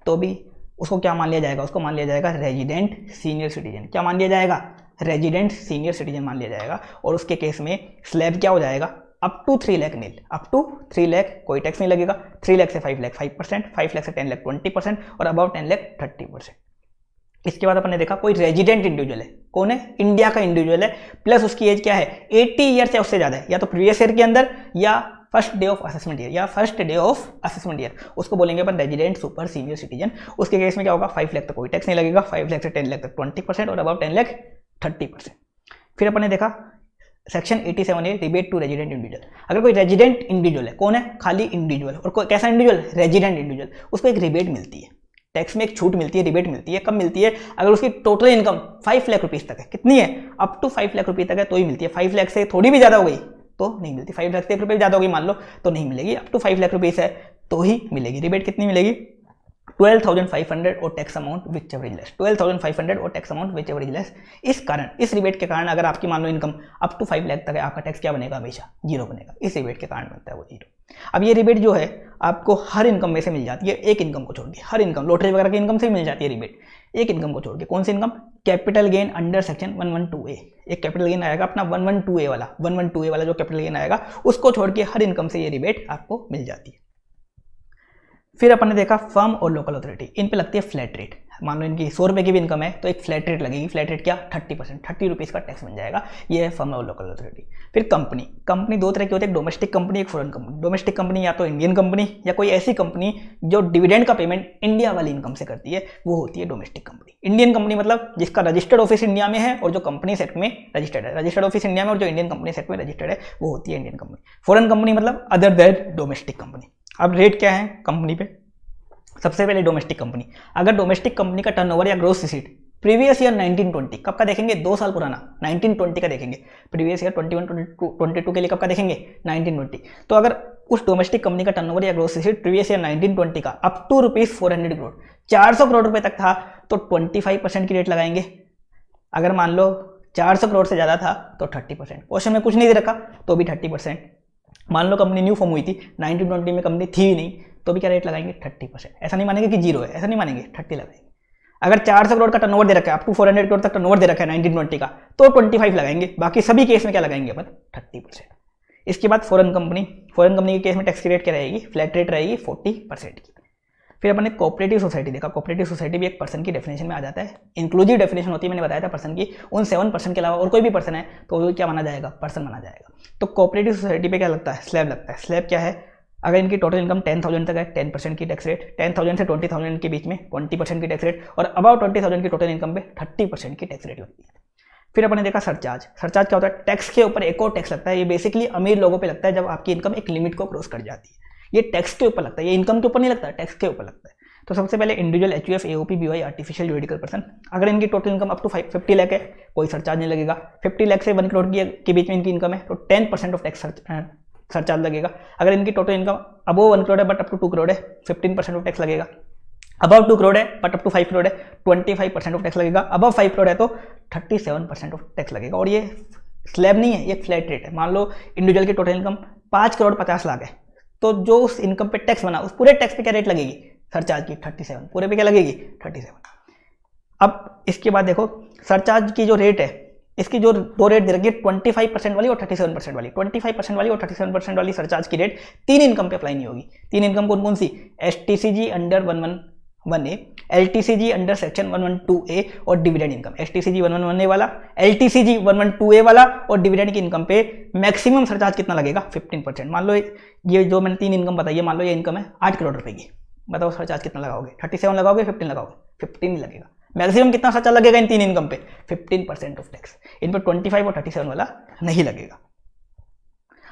तो भी उसको क्या मान लिया जाएगा, उसको मान लिया जाएगा रेजिडेंट सीनियर सिटीजन। क्या मान लिया जाएगा, रेजिडेंट सीनियर सिटीजन मान लिया जाएगा। और उसके केस में स्लैब क्या हो जाएगा, up to 3 lakh nil, up to 3 lakh कोई टैक्स नहीं लगेगा। 3 लाख से 5 लाख 5%, 5 लाख से 10 लाख 20% और अबाउट 10 लाख 30%। इसके बाद अपन ने देखा कोई रेजिडेंट इंडिविजुअल है, कौन है? इंडिया का इंडिविजुअल है, प्लस उसकी एज क्या है? 80 ईयर या उससे ज़्यादा है, या तो प्रीवियस ईयर के अंदर या first day of assessment year, या first day of assessment year, उसको बोलेंगे अपन रेजिडेंट सुपर सीनियर सिटीजन। उसके केस में क्या होगा? 5 लाख तक कोई टैक्स नहीं लगेगा, 5 लाख से 10 लाख तक 20% और अबाउट 10 लाख 30%। फिर अपन ने देखा section 87 A rebate to resident individual. अगर कोई रेजिडेंट इंडिविजुअल है, कौन है? खाली इंडिविजुअल, और कोई कैसा इंडिविजुअल? रेजिडेंट इंडिविजुअल, उसको एक रिबेट मिलती है, टैक्स में एक छूट मिलती है, रिबेट मिलती है। कब मिलती है? अगर उसकी टोटल इनकम 5 लाख रुपीज़ तक है। कितनी है? अप टू 5 लाख रुपये तक है तो ही मिलती है। 5 लाख से थोड़ी भी ज़्यादा हो गई तो नहीं मिलती। 5 लाख से 1 रुपये ज़्यादा होगी मान लो तो नहीं मिलेगी। अप टू 5 लाख रुपीज़ है तो ही मिलेगी। रिबेट कितनी मिलेगी? 12,500 और tax amount whichever is less. 12,500 और tax amount whichever is less. इस कारण, इस रिबेट के कारण अगर आपकी मान लो इनकम अप टू 5 लाख तक है, आपका टैक्स क्या बनेगा? हमेशा 0 बनेगा। इस रिबेट के कारण बनता है वो 0। अब ये रिबेट जो है आपको हर इनकम में से मिल जाती है, एक इनकम को छोड़ के। हर इनकम, लॉटरी वगैरह की इनकम से मिल जाती है रिबेट, एक इनकम को छोड़ के। कौन सी income? Capital gain under section 112A। एक कैपिटल गेन आएगा अपना 112A वाला, 112A वाला जो कैपिटल गेन आएगा उसको छोड़ के हर इनकम से ये रिबेट आपको मिल जाती है। फिर अपन ने देखा फर्म और लोकल अथॉरिटी, इन पे लगती है फ्लैट रेट। मान लो इनकी 100 रुपये की भी इनकम है तो एक फ्लैट रेट लगेगी। फ्लैट रेट क्या? 30%, 30 रुपीज़ का टैक्स बन जाएगा। ये है फर्म और लोकल अथॉरिटी। फिर कंपनी, कंपनी दो तरह की होती है, एक डोमेस्टिक कंपनी, एक फॉरेन कंपनी। डोमेस्टिक कंपनी या तो इंडियन कंपनी या कोई ऐसी कंपनी जो डिविडेंड का पेमेंट इंडिया वाली इनकम से करती है, वो होती है डोमेस्टिक कंपनी। इंडियन कंपनी मतलब जिसका रजिस्टर्ड ऑफिस इंडिया में है और जो कंपनी सेक्ट में रजिस्टर्ड है। रजिस्टर्ड ऑफिस इंडिया में और जो इंडियन कंपनी सेक्ट में रजिस्टर्ड है वो होती है इंडियन कंपनी। फॉरेन कंपनी मतलब अदर दैन डोमेस्टिक कंपनी। अब रेट क्या है कंपनी पे? सबसे पहले डोमेस्टिक कंपनी। अगर डोमेस्टिक कंपनी का टर्नओवर या ग्रोस रिसीट प्रीवियस ईयर 1920, कब का देखेंगे? 2 साल पुराना, 1920 का देखेंगे। प्रीवियस ईयर 21-22 के लिए कब का देखेंगे? 1920। तो अगर उस डोमेस्टिक कंपनी का टर्नओवर या ग्रोस रिसीट प्रीवियस ईयर 1920 का अप टू ₹400 करोड़, 400 करोड़ रुपए तक था तो 25% की रेट लगाएंगे। अगर मान लो 400 करोड़ से ज़्यादा था तो 30%। क्वेश्चन में कुछ नहीं दे रखा तो भी 30%। मान लो कंपनी न्यू फॉर्म हुई थी, 1920 में कंपनी थी ही नहीं, तो भी क्या रेट लगाएंगे? 30%। ऐसा नहीं मानेंगे कि 0 है, ऐसा नहीं मानेंगे, 30 लगाएंगे। अगर 400 करोड़ का टर्नओवर दे रखा है, अप टू 400 करोड़ तक टर्नओवर दे रखा है 1920 का, तो 25 लगाएंगे। बाकी सभी केस में क्या लगाएंगे अपन? 30%। इसके बाद फॉरेन कंपनी, फॉरेन कंपनी के केस में टैक्स की रेट क्या रहेगी? फ्लैट रेट रहेगी 40% की। फिर अपन ने कोऑपरेटिव सोसाइटी देखा। कोऑपरेटिव सोसाइटी भी एक पर्सन की डेफिनेशन में आ जाता है। इंक्लूसिव डेफिनेशन होती है, मैंने बताया था पर्सन की। उन 7% के अलावा और कोई भी पर्सन है तो वो क्या माना जाएगा? पर्सन माना जाएगा। तो कोऑपरेटिव सोसाइटी पे क्या लगता है? स्लैब लगता है। स्लैब क्या है? अगर इनकी टोटल इनकम 10,000 तक है 10% की टैक्स रेट, 10,000 से 20,000 के बीच में 20% की टैक्स रेट, और अबाउट 20,000 की टोटल इनकम पे 30% की टैक्स रेट लगती है। फिर अपन ने देखा सरचार्ज। सरचार्ज क्या होता है? टैक्स के ऊपर एक और टैक्स लगता है। ये बेसिकली अमीर लोगों पे लगता है जब आपकी इनकम एक लिमिट को क्रॉस कर जाती है। ये टैक्स के ऊपर लगता है, ये इनकम के ऊपर नहीं लगता है, टैक्स के ऊपर लगता है। तो सबसे पहले individual HUF AOP BY artificial juridical person, अगर इनकी total income up to 50 lakh है कोई सरचार्ज नहीं लगेगा। 50 लाख से 1 करोड़ के बीच में इनकी इनकम है तो 10% ऑफ टैक्स सरचार्ज लगेगा। अगर इनकी टोटल इनकम अबव 1 करोड़ है बट अप टू 2 करोड़ है 15% ऑफ टैक्स लगेगा। अबव 2 करोड़ है बट अप टू 5 करोड़ है 25% ऑफ टैक्स लगेगा। अबव 5 करोड़ है तो 37% ऑफ टैक्स लगेगा। और ये स्लैब नहीं है, ये फ्लैट रेट है। मान लो इंडिविजुअल की टोटल इनकम 5 करोड़ 50 लाख है तो जो उस इनकम पे टैक्स बना उस पूरे टैक्स पे क्या रेट लगेगी? सरचार्ज की 37। पूरे पे क्या लगेगी? 37। अब इसके बाद देखो सरचार्ज की जो रेट है, इसकी जो दो रेट दे रखी है 25% वाली और 37% वाली। 25% वाली और 37% वाली सरचार्ज की रेट 3 इनकम पे अप्लाई नहीं होगी। 3 इनकम कौन कौन सी? STCG under 111A, LTCG under section 112A और डिविडेंड इनकम। एसटीसीजी 111A वाला, एलटीसीजी 112A वाला और डिविडेंड की इनकम पे मैक्सिमम सरचार्ज कितना लगेगा? 15%। मान लो ये जो मैंने 3 इनकम बताई है, मान लो ये इनकम है 8 करोड़ रुपए की, बताओ सरचार्ज कितना लगाओगे? 37 लगाओगे 15 लगाओगे? 15 लगेगा। मैक्सिमम कितना सरचार्ज लगेगा इन 3 इनकम पे? 15% ऑफ टैक्स। इन पर 25 और 37 वाला नहीं लगेगा।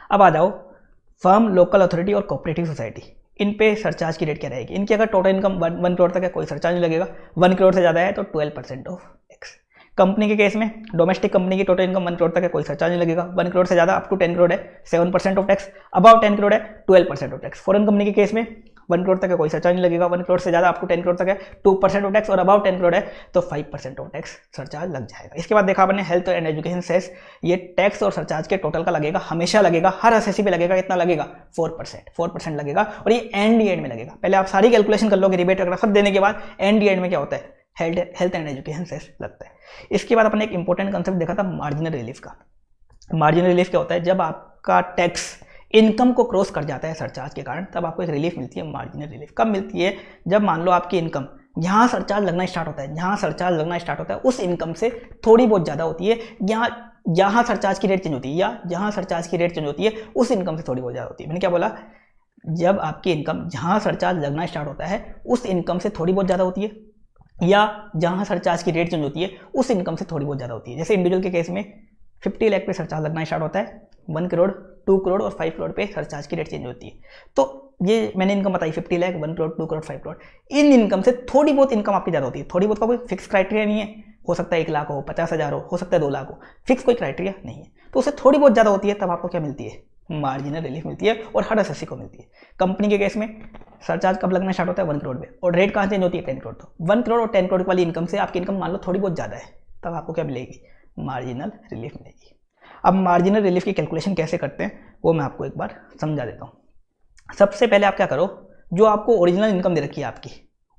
अब आ जाओ फर्म, लोकल अथॉरिटी और कोऑपरेटिव सोसाइटी, इन पे सरचार्ज की रेट क्या रहेगी? इनकी अगर टोटल इनकम 1 करोड़ तक है कोई सरचार्ज नहीं लगेगा। 1 करोड़ से ज़्यादा है तो 12% ऑफ टैक्स। कंपनी के केस में डोमेस्टिक कंपनी की टोटल इनकम 1 करोड़ तक है कोई सरचार्ज नहीं लगेगा। 1 करोड़ से ज़्यादा अप टू 10 करोड़ है 7% ऑफ टैक्स। अबाउट 10 करोड़ है 12% ऑफ टैक्स। फॉरेन कंपनी के केस में 1 करोड़ तक है कोई सरचार्ज नहीं लगेगा। 1 करोड़ से ज़्यादा अप टू 10 करोड़ तक है 2% ऑफ टैक्स और अबाउट 10 करोड़ है तो 5% ऑफ टैक्स सरचार्ज लग जाएगा। इसके बाद देखा आपने हेल्थ एंड एजुकेशन सेस, ये टैक्स और सरचार्ज के टोटल का लगेगा, हमेशा लगेगा, हर एसएससी पे लगेगा। कितना लगेगा? 4% लगेगा और ये एंड में लगेगा। पहले आप सारी कैलकुलेशन कर लोगे रिबेट वगैरह सब देने के बाद एंड में क्या होता है? हेल्थ एंड एजुकेशन सेस लगता है। इसके बाद अपने एक इंपॉर्टेंट कंसेप्ट देखा था मार्जिनल रिलीफ का। मार्जिनल रिलीफ क्या होता है? जब आपका टैक्स इनकम को क्रॉस कर जाता है सरचार्ज के कारण, तब आपको एक रिलीफ मिलती है, मार्जिनल रिलीफ। कब मिलती है? जब मान लो आपकी इनकम जहाँ सरचार्ज लगना स्टार्ट होता है, जहाँ सरचार्ज लगना स्टार्ट होता है उस इनकम से थोड़ी बहुत ज़्यादा होती है, जहाँ सरचार्ज की रेट चेंज होती है, या जहाँ सरचार्ज की रेट चेंज होती है उस इनकम से थोड़ी बहुत ज़्यादा होती है। मैंने क्या बोला, जब आपकी इनकम जहाँ सरचार्ज लगना स्टार्ट होता है उस इनकम से थोड़ी बहुत ज़्यादा होती है, या जहाँ सरचार्ज की रेट चेंज होती है उस इनकम से थोड़ी बहुत ज़्यादा होती है। जैसे इंडिविजुअल के केस में 50 लाख पे सरचार्ज लगना स्टार्ट होता है, 1 करोड़, 2 करोड़ और 5 करोड़ पे सरचार्ज की रेट चेंज होती है। तो ये मैंने इनकम बताई 50 लाख, 1 करोड़, 2 करोड़, 5 करोड़। इन इनकम से थोड़ी बहुत इनकम आपकी ज़्यादा होती है। थोड़ी बहुत का कोई फिक्स क्राइटेरिया नहीं है, हो सकता है 1 लाख हो, 50,000 हो सकता है 2 लाख हो, फिक्स कोई क्राइटेरिया नहीं है। तो उससे थोड़ी बहुत ज़्यादा होती है, तब आपको क्या मिलती है, मार्जिनल रिलीफ मिलती है, और हर एसएससी को मिलती है। कंपनी के केस में सरचार्ज कब लगना स्टार्ट होता है, 1 करोड़ पे, और रेट कहाँ चेंज होती है, 10 करोड़। तो 1 करोड़ और 10 करोड़ वाली इनकम से आपकी इनकम मान लो थोड़ी बहुत ज़्यादा है, तब आपको क्या मिलेगी, मार्जिनल रिलीफ मिलेगी। अब मार्जिनल रिलीफ की कैलकुलेशन कैसे करते हैं वो मैं आपको एक बार समझा देता हूँ। सबसे पहले आप क्या करो, जो आपको ओरिजिनल इनकम दे रखी है आपकी,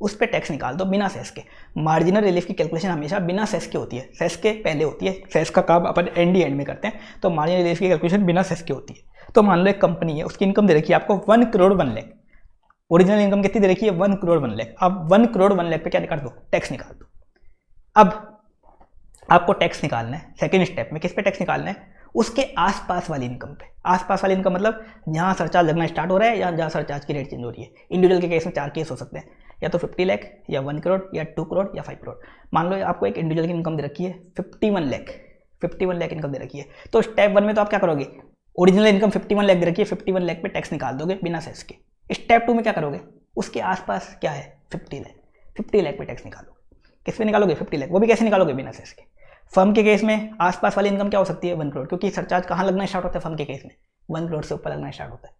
उस पर टैक्स निकाल दो बिना सेस के। मार्जिनल रिलीफ की कैलकुलेशन हमेशा बिना सेस के होती है, सेस के पहले होती है, सेस का काम अपन एंड में करते हैं। तो मार्जिनल रिलीफ की कैलकुलेशन बिना सेस की होती है। तो मान लो एक कंपनी है, उसकी इनकम दे रखी है आपको 1 करोड़ 1 लाख, ओरिजिनल इनकम कितनी दे रखी है, 1 करोड़ 1 लाख। अब 1 करोड़ 1 लाख पे क्या निकाल दो, टैक्स निकाल दो। अब आपको टैक्स निकालना है सेकेंड स्टेप में, किस पे टैक्स निकालना है, उसके आसपास वाली इनकम पे। आसपास वाली इनकम मतलब जहाँ सरचार्ज लगना स्टार्ट हो रहा है या जहाँ सरचार्ज की रेट चेंज हो रही है। इंडिविजुअल के केस में 4 केस हो सकते हैं, या तो 50 लाख, या 1 करोड़, या 2 करोड़, या 5 करोड़। मान लो आपको एक इंडिविजुअल की इनकम दे रखी है 51 लाख, 51 लाख इनकम दे रखी है। तो स्टेप 1 में तो आप क्या करोगे, ओरिजिनल इनकम 51 लाख दे रखी है, 51 लाख पे टैक्स निकाल दोगे बिना सेस के। स्टेप 2 में क्या करोगे, उसके आसपास क्या है 50 लाख, 50 लाख पे टैक्स निकालोगे। किस पे निकालोगे, 50 लाख। वो भी कैसे निकालोगे, बिना सेस के। फर्म के केस में आसपास वाली इनकम क्या हो सकती है, 1 करोड़, क्योंकि सरचार्ज कहाँ लगना स्टार्ट होता है, फर्म के केस में 1 करोड़ से ऊपर लगना स्टार्ट होता है।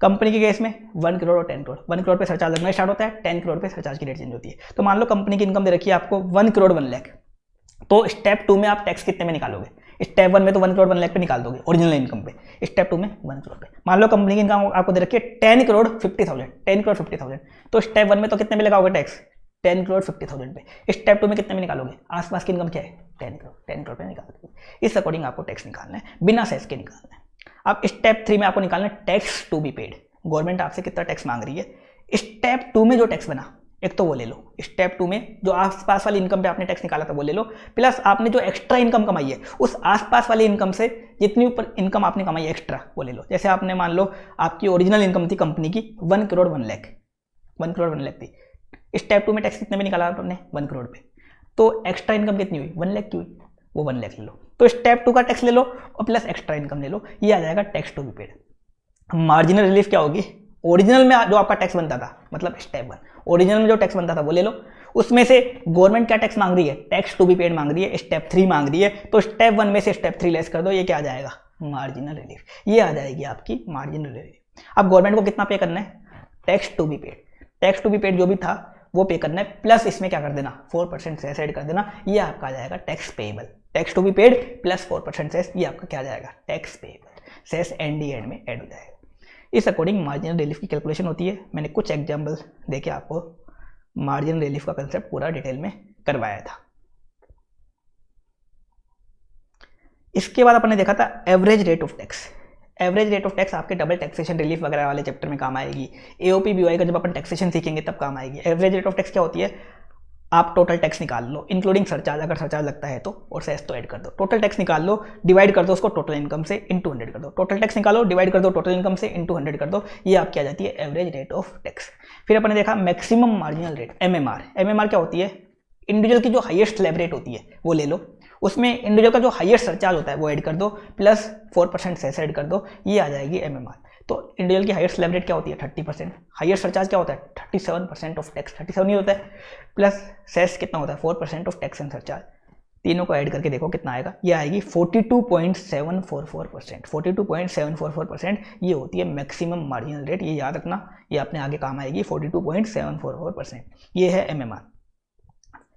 कंपनी के केस में 1 करोड़ और 10 करोड़, 1 करोड़ पे सरचार्ज लगना स्टार्ट होता है, 10 करोड़ पे सरचार्ज की रेट चेंज होती है। तो मान लो कंपनी की इनकम दे रखी है आपको 1 करोड़ 1 लाख, तो स्टेप 2 में आप टैक्स कितने में निकालोगे, स्टेप 1 में तो 1 करोड़ 1 लाख पे निकाल दोगे ओरिजिनल इनकम पे, स्टेप 2 में 1 करोड़ पे। मान लो कंपनी की इनकम आपको दे रखी है 10 करोड़ 50,000, 10 करोड़ 50,000, तो स्टेप 1 में तो कितने में लगाओगे टैक्स, 10 करोड़ 50,000 पे। स्टेप 2 में कितने में निकालोगे, आसपास की इनकम क्या है, 10 करोड़, 10 करोड़ पे निकाल दोगे। इस अकॉर्डिंग आपको टैक्स निकालना है, बिना सेस के निकालना है। अब स्टेप 3 में आपको निकालना है tax to be paid. Government आपसे कितना टैक्स मांग रही है, स्टेप 2 में जो टैक्स बना एक तो वो ले लो, स्टेप 2 में जो आसपास वाली इनकम पे आपने टैक्स निकाला था वो ले लो, प्लस आपने जो एक्स्ट्रा इनकम कमाई है उस आसपास वाली इनकम से जितनी ऊपर इनकम आपने कमाई है एक्स्ट्रा वो ले लो। जैसे आपने मान लो आपकी ओरिजिनल इनकम थी कंपनी की 1 करोड़ 1 लाख, 1 करोड़ 1 लाख थी। स्टेप 2 में टैक्स कितने में निकाला आपने, 1 करोड़ पे, तो एक्स्ट्रा इनकम कितनी हुई, 1 लाख की हुई, वो 1 लाख ले लो। तो स्टेप 2 का टैक्स ले लो और प्लस एक्स्ट्रा इनकम ले लो, ये आ जाएगा tax to be paid. Marginal relief क्या होगी, ओरिजिनल में जो आपका टैक्स बनता था, मतलब स्टेप 1 ओरिजिनल में जो टैक्स बनता था वो ले लो, उसमें से गवर्नमेंट क्या टैक्स मांग रही है, टैक्स टू बी पेड मांग रही है, स्टेप 3 मांग रही है, तो स्टेप 1 में से स्टेप 3 लेस कर दो, ये क्या आ जाएगा, मार्जिनल रिलीफ। ये आ जाएगी आपकी मार्जिनल रिलीफ। अब गवर्नमेंट को कितना पे करना है, tax to be paid, tax to be paid जो भी था वो पे करना है, प्लस इसमें क्या कर देना, 4% सेस ऐड कर देना, ये आपका आ जाएगा tax payable. Tax to be paid plus 4% cess, ये आपका क्या आ जाएगा, टैक्स पेएबल। सेस एंड में ऐड हो जाएगा। इस अकॉर्डिंग मार्जिनल रिलीफ की कैलकुलेशन होती है। मैंने कुछ एग्जाम्पल देके आपको मार्जिनल रिलीफ का कंसेप्ट पूरा डिटेल में करवाया था। इसके बाद अपन ने देखा था average rate of tax. Average rate of tax आपके डबल टैक्सेशन रिलीफ वगैरह वाले चैप्टर में काम आएगी। एओपी बीओआई का जब अपन टैक्सेशन सीखेंगे तब काम आएगी। एवरेज रेट ऑफ टैक्स क्या होती है, आप टोटल टैक्स निकाल लो इंक्लूडिंग सरचार्ज, अगर सरचार्ज लगता है तो, और सेस तो ऐड कर दो। टोटल टैक्स निकाल लो, डिवाइड कर दो उसको टोटल इनकम से, इंटू 100 कर दो। टोटल टैक्स निकालो, डिवाइड कर दो टोटल इनकम से, इंटू 100 कर दो, ये आपकी आ जाती है एवरेज रेट ऑफ टैक्स। फिर अपन ने देखा maximum marginal rate, MMR. MMR क्या होती है, इंडिविजुअल की जो हाईएस्ट स्लैब रेट होती है वो ले लो, उसमें इंडिविजुअल का जो हाईएस्ट सरचार्ज होता है वो ऐड कर दो, प्लस 4% सेस ऐड कर दो, ये आ जाएगी एमएमआर। तो इंडिविजुअल की हाईएस्ट स्लैब रेट क्या होती है, 30%। हाईएस्ट सरचार्ज क्या होता है, 37% ऑफ टैक्स, 37 ही होता है, प्लस सेस कितना होता है, 4% ऑफ टैक्स एंड सरचार्ज। तीनों को ऐड करके देखो कितना आएगा, ये आएगी 42.744%। 42.744% ये होती है मैक्सिमम मार्जिनल रेट, ये याद रखना, ये अपने आगे काम आएगी। 42.744% ये है एमएमआर।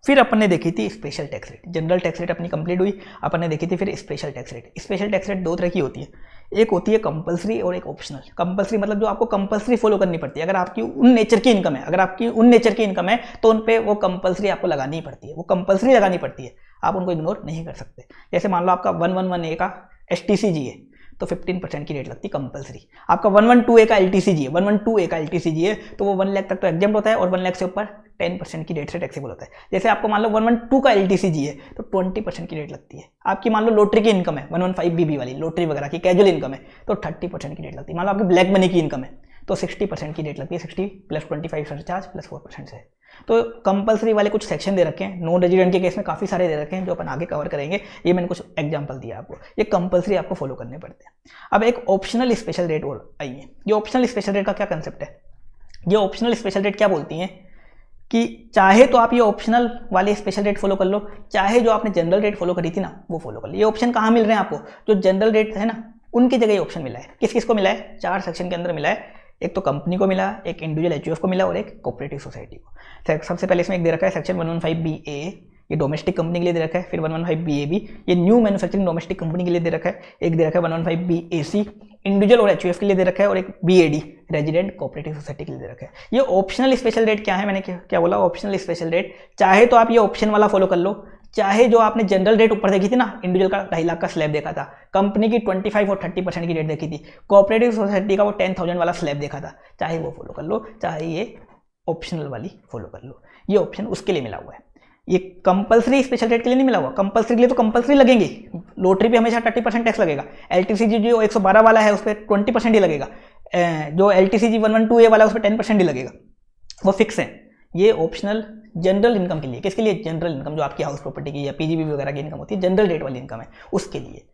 फिर अपन ने देखी थी special tax rate. General tax rate अपनी कंप्लीट हुई, अपन ने देखी थी फिर special tax rate. Special tax rate दो तरह की होती है, एक होती है कंपलसरी और एक ऑप्शनल। कंपलसरी मतलब जो आपको कंपलसरी फॉलो करनी पड़ती है, अगर आपकी उन नेचर की इनकम है, अगर आपकी उन नेचर की इनकम है तो उन पे वो कंपलसरी आपको लगानी ही पड़ती है, वो कंपलसरी लगानी पड़ती है, आप उनको इग्नोर नहीं कर सकते। जैसे मान लो आपका 111A का STCG है, तो 15% की रेट लगती है कंपलसरी। आपका 112A का LTCG है, 112A का LTCG है तो वो 1 लाख तक तो एग्जाम होता है और 1 लाख से ऊपर 10% की रेट से टैक्सेबल होता है। जैसे आपको मान लो 112 का LTCG है तो 20% की रेट लगती है। आपकी मान लो लॉटरी की इनकम है 115BB वाली, लॉटरी वगैरह की कैजुअल इनकम है तो 30% की रेट लगती है। मान लो आपकी ब्लैक मनी की इनकम है तो 60% की रेट लगती है, 60 प्लस 25 सरचार्ज प्लस 4% से। तो कंपलसरी वाले कुछ सेक्शन दे रखे हैं, नॉन रेजिडेंट के केस में काफ़ी सारे दे रखे हैं जो अपन आगे कवर करेंगे। ये मैंने कुछ एग्जांपल दिया आपको, ये कंपलसरी आपको फॉलो करने पड़ते हैं। अब एक ऑप्शनल स्पेशल रेट और आई है। ये ऑप्शनल स्पेशल रेट का क्या कंसेप्ट है? ये ऑप्शनल स्पेशल रेट क्या बोलती हैं कि चाहे तो आप ये ऑप्शनल वाले स्पेशल रेट फॉलो कर लो, चाहे जो आपने जनरल रेट फॉलो करी थी ना वो फॉलो कर लो। ये ऑप्शन कहाँ मिल रहे हैं आपको? जो जनरल रेट है ना उनकी जगह ये ऑप्शन मिला है। किस किस को मिला है? 4 सेक्शन के अंदर मिला है। एक तो कंपनी को मिला, एक इंडिविजुअल HUF को मिला और एक कोऑपरेटिव सोसाइटी को। सबसे पहले इसमें एक दे रखा है सेक्शन 115BA, ये डोमेस्टिक कंपनी के लिए दे रखा है। फिर 115BAB ये न्यू मैन्युफैक्चरिंग डोमेस्टिक कंपनी के लिए दे रखा है। एक दे रखा है 115BAC इंडिविजुअल और HUF के लिए दे रखा है और एक BAD रेजिडेंट कोऑपरेटिव सोसाइटी के लिए दे रखा है। ये ऑप्शनल स्पेशल रेट क्या है? मैंने क्या बोला? Optional special rate. चाहे तो आप ये ऑप्शन वाला फॉलो कर लो, चाहे जो आपने जनरल रेट ऊपर देखी थी ना, इंडिविजुअल का 2.5 लाख का स्लैब देखा था, कंपनी की 25 और 30% की रेट देखी थी, कोऑपरेटिव सोसाइटी का वो 10,000 वाला स्लैब देखा था, चाहे वो फॉलो कर लो, चाहे ये ऑप्शनल वाली फॉलो कर लो। ये ऑप्शन उसके लिए मिला हुआ है, ये कंपलसरी स्पेशल रेट के लिए नहीं मिला हुआ। कंपलसरी के लिए तो कंपलसरी लगेंगे, लॉटरी पे हमेशा 30% टैक्स लगेगा। LTCG जो 112 वाला है उस पर 20% ही लगेगा, जो LTCG 112A वाला है उस पर 10% ही लगेगा, वो फिक्स है। ये ऑप्शनल जनरल इनकम के लिए, किसके लिए? जनरल इनकम, जो आपकी हाउस प्रॉपर्टी की या PGB वगैरह की इनकम होती है, जनरल रेट वाली इनकम है उसके लिए।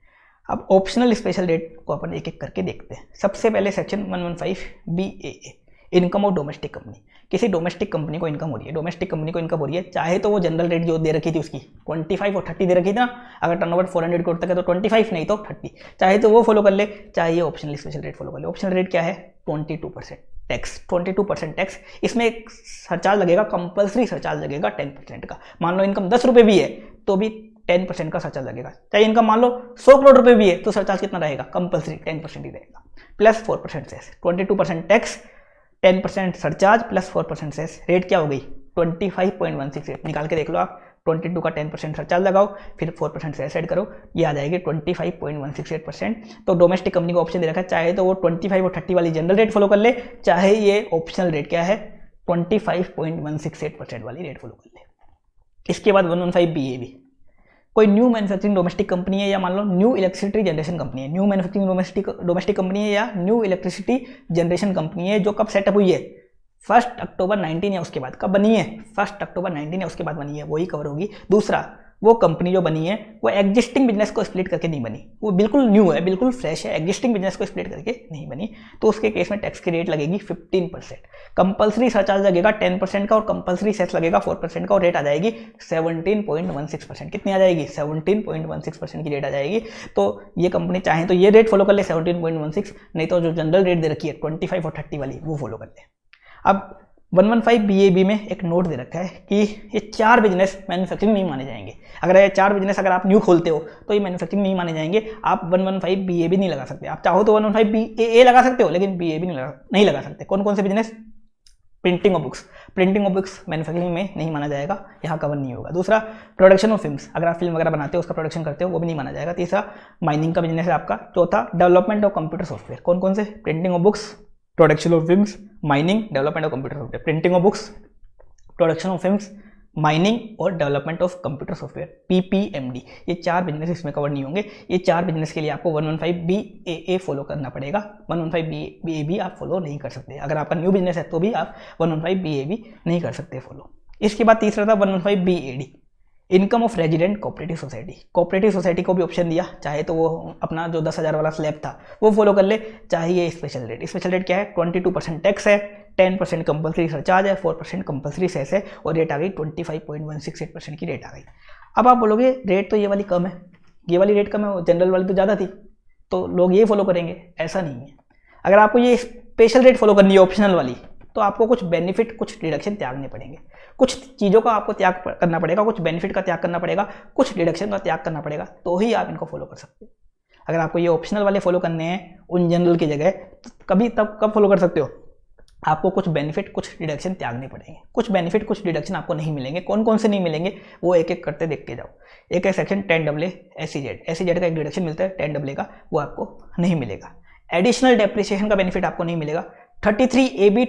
अब ऑप्शनल स्पेशल रेट को अपन एक एक करके देखते हैं। सबसे पहले section 115BAA income of domestic company. किसी डोमेस्टिक कंपनी को इनकम हो रही है, डोमेस्टिक कंपनी को इनकम हो रही है, चाहे तो वो जनरल रेट जो दे रखी थी उसकी 25 और 30 दे रखी थी ना, अगर टर्नओवर 400 करोड़ तक है तो 25 नहीं तो 30, चाहे तो वो फॉलो कर ले, चाहे ये ऑप्शनल स्पेशल रेट फॉलो कर ले। ऑप्शनल रेट क्या है? 22% टैक्स, 22% टैक्स। इसमें एक सरचार्ज लगेगा, कंपलसरी सरचार्ज लगेगा 10% का। मान लो इनकम 10 रुपये भी है तो भी 10% का सरचार्ज लगेगा। चाहे इनकम मान लो 100 करोड़ रुपये भी है तो सरचार्ज कितना रहेगा? कंपलसरी 10% ही रहेगा, plus 4% cess. 22% tax, 10% surcharge plus 4% cess. Rate क्या हो गई? 25.16 रेट। निकाल के देख लो आप, 22 का 10% सरचार्ज लगाओ, फिर 4% सेस ऐड करो, ये आ जाएगी 25.168%। तो डोमेस्टिक कंपनी को ऑप्शन दे रखा है, चाहे तो वो 25 और 30 वाली जनरल रेट फॉलो कर ले, चाहे ये ऑप्शनल रेट क्या है 25.168% वाली रेट फॉलो कर ले। इसके बाद 115BAB, कोई न्यू मैन्युफैक्चरिंग डोमेस्टिक कंपनी है या मान लो न्यू इलेक्ट्रिसिटी जनरेशन कंपनी है, न्यू मैन्युफैक्चरिंग डोमेस्टिक कंपनी है या न्यू इलेक्ट्रिसिटी जनरेशन कंपनी है, जो कब सेटअप हुई है? 1 अक्टूबर 19 या उसके बाद। कब बनी है? 1 अक्टूबर 19 या उसके बाद बनी है, वही कवर होगी। दूसरा, वो कंपनी जो बनी है वो एग्जिस्टिंग बिजनेस को स्प्लिट करके नहीं बनी, वो बिल्कुल न्यू है, बिल्कुल फ्रेश है, एग्जिस्टिंग बिजनेस को स्प्लिट करके नहीं बनी, तो उसके केस में टैक्स की रेट लगेगी 15%। कंपलसरी सरचार्ज लगेगा 10% का और कंपलसरी सेस लगेगा 4% का और रेट आ जाएगी 17.16%। कितनी आ जाएगी? 17.16% की रेट आ जाएगी। तो ये कंपनी चाहे तो ये रेट फॉलो कर ले 17.16, नहीं तो जो जनरल रेट दे रखी है 25 और 30 वाली वो फॉलो कर ले। अब 115BAB में एक नोट दे रखा है कि ये 4 बिजनेस मैन्युफैक्चरिंग नहीं माने जाएंगे। अगर ये 4 बिजनेस अगर आप न्यू खोलते हो तो ये मैन्युफैक्चरिंग नहीं माने जाएंगे। आप 115BAB नहीं लगा सकते, आप चाहो तो 115BAA लगा सकते हो, लेकिन BAB नहीं लगा सकते। कौन कौन से business? Printing of books, printing of books manufacturing में नहीं माना जाएगा, यहाँ कवर नहीं होगा। दूसरा, प्रोडक्शन ऑफ फिल्म्स, अगर आप फिल्म वगैरह बनाते हो उसका प्रोडक्शन करते हो वो भी नहीं माना जाएगा। तीसरा, माइनिंग का बिजनेस है आपका। चौथा, डेवलपमेंट ऑफ कंप्यूटर सॉफ्टवेयर। कौन कौन से? Printing of books, production of films, mining, development of computer software. Printing of books, production of films, mining और development of computer software, PPMD, ये 4 बिजनेस इसमें कवर नहीं होंगे। ये 4 बिजनेस के लिए आपको 115BAA फॉलो करना पड़ेगा, 115BAB आप फॉलो नहीं कर सकते। अगर आपका न्यू बिजनेस है तो भी आप 115BAB नहीं कर सकते फॉलो। इसके बाद तीसरा था 115BAD, income of resident cooperative society. Cooperative society को भी ऑप्शन दिया, चाहे तो वो अपना जो 10,000 वाला स्लैब था वो फॉलो कर ले, चाहे ये स्पेशल रेट। स्पेशल रेट क्या है? 22% टैक्स है, 10% कंपलसरी सरचार्ज है, 4% कंपलसरी सेस है और रेट आ गई 25.168% की रेट आ गई। अब आप बोलोगे रेट तो ये वाली कम है, ये वाली रेट कम है, जनरल वाली तो ज़्यादा थी, तो लोग ये फॉलो करेंगे। ऐसा नहीं है, अगर आपको ये स्पेशल रेट फॉलो करनी है ऑप्शनल वाली, तो आपको कुछ बेनिफिट, कुछ डिडक्शन त्यागने पड़ेंगे, कुछ चीज़ों का आपको त्याग करना पड़ेगा, कुछ बेनिफिट का त्याग करना पड़ेगा, कुछ डिडक्शन का त्याग करना पड़ेगा, तो ही आप इनको फॉलो कर सकते हो। अगर आपको ये ऑप्शनल वाले फॉलो करने हैं उन जनरल की जगह, तो कब फॉलो कर सकते हो? आपको कुछ बेनिफिट कुछ डिडक्शन त्यागने पड़ेंगे। कुछ बेनिफिट कुछ डिडक्शन आपको नहीं मिलेंगे। कौन कौन से नहीं मिलेंगे वो एक एक करते देखते जाओ। एक है सेक्शन 10AA SEZ का एक डिडक्शन मिलता है 10AA का, वो आपको नहीं मिलेगा। एडिशनल डेप्रिसिएशन का बेनिफिट आपको नहीं मिलेगा। 33AB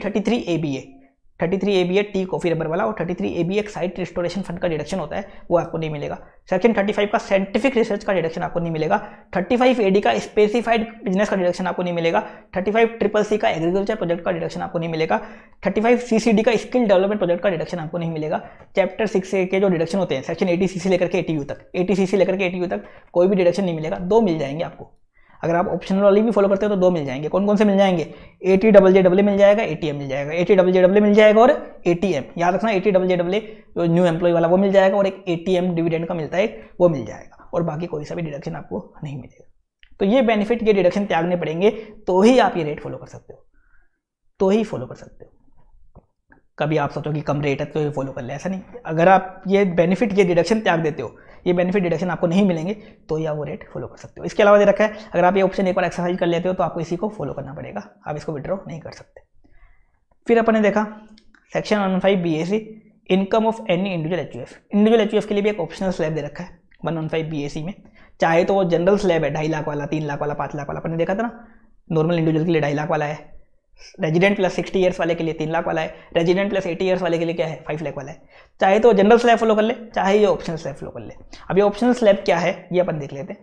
33ABA tea coffee rubber वाला, और 33ABA एक साइट रिस्टोरेशन फंड का डिडक्शन होता है, वो आपको नहीं मिलेगा। सेक्शन 35 का साइंटिफिक रिसर्च का डिडक्शन आपको नहीं मिलेगा। 35AD का स्पेसिफाइड बिजनेस का डिडक्शन आपको नहीं मिलेगा। 35CCC का एग्रीकल्चर प्रोजेक्ट का डिडक्शन आपको नहीं मिलेगा। 35CCD का स्किल डेवलपमेंट प्रोजेक्ट का डिडक्शन आपको नहीं मिलेगा। चैप्टर 6 के जो डिडक्शन होते हैं सेक्शन 80CC लेकर के 80U तक, 80CC लेकर के 80U तक कोई भी डिडक्शन नहीं मिलेगा। 2 मिल जाएंगे आपको। अगर आप ऑप्शनल वाली भी फॉलो करते हो तो 2 मिल जाएंगे। कौन कौन से मिल जाएंगे? 80JJAA मिल जाएगा, ATM मिल जाएगा, 80JJAA मिल जाएगा और ATM, याद रखना 80JJAA जो न्यू एम्प्लॉय वाला वो मिल जाएगा, और एक ATM डिविडेंड का मिलता है वो मिल जाएगा, और बाकी कोई सा भी डिडक्शन आपको नहीं मिलेगा। तो ये बेनिफिट ये डिडक्शन त्यागने पड़ेंगे तो ही आप ये रेट फॉलो कर सकते हो, तो ही फॉलो कर सकते हो। कभी आप सोचो कि कम रेट है तो ये फॉलो कर ले, ऐसा नहीं। अगर आप ये बेनिफिट ये डिडक्शन त्याग देते हो, ये बेनिफिट डिडक्शन आपको नहीं मिलेंगे तो या वो रेट फॉलो कर सकते हो। इसके अलावा दे रखा है अगर आप ये ऑप्शन एक बार एक्सरसाइज कर लेते हो तो आपको इसी को फॉलो करना पड़ेगा, आप इसको विड्रॉ नहीं कर सकते। फिर अपन ने देखा section 115 BAC income of any individual HUF। Individual HUF के लिए भी एक ऑप्शनल स्लैब दे रखा है 115 BAC में। चाहे तो वो जनरल स्लैब है 2.5 लाख वाला, 3 लाख वाला, 5 लाख वाला, अपन ने देखा था ना। नॉर्मल इंडिविजुअल के लिए 2.5 लाख वाला है, रेजिडेंट प्लस 60 ईयर्स वाले के लिए 3 लाख वाला है, रेजिडेंट प्लस 80 ईयर्स वाले के लिए क्या है 5 लाख वाला है। चाहे तो जनरल स्लैब फॉलो कर ले, चाहे ये ऑप्शनल स्लैब फॉलो कर ले। अब ये ऑप्शनल स्लैब क्या है ये अपन देख लेते हैं।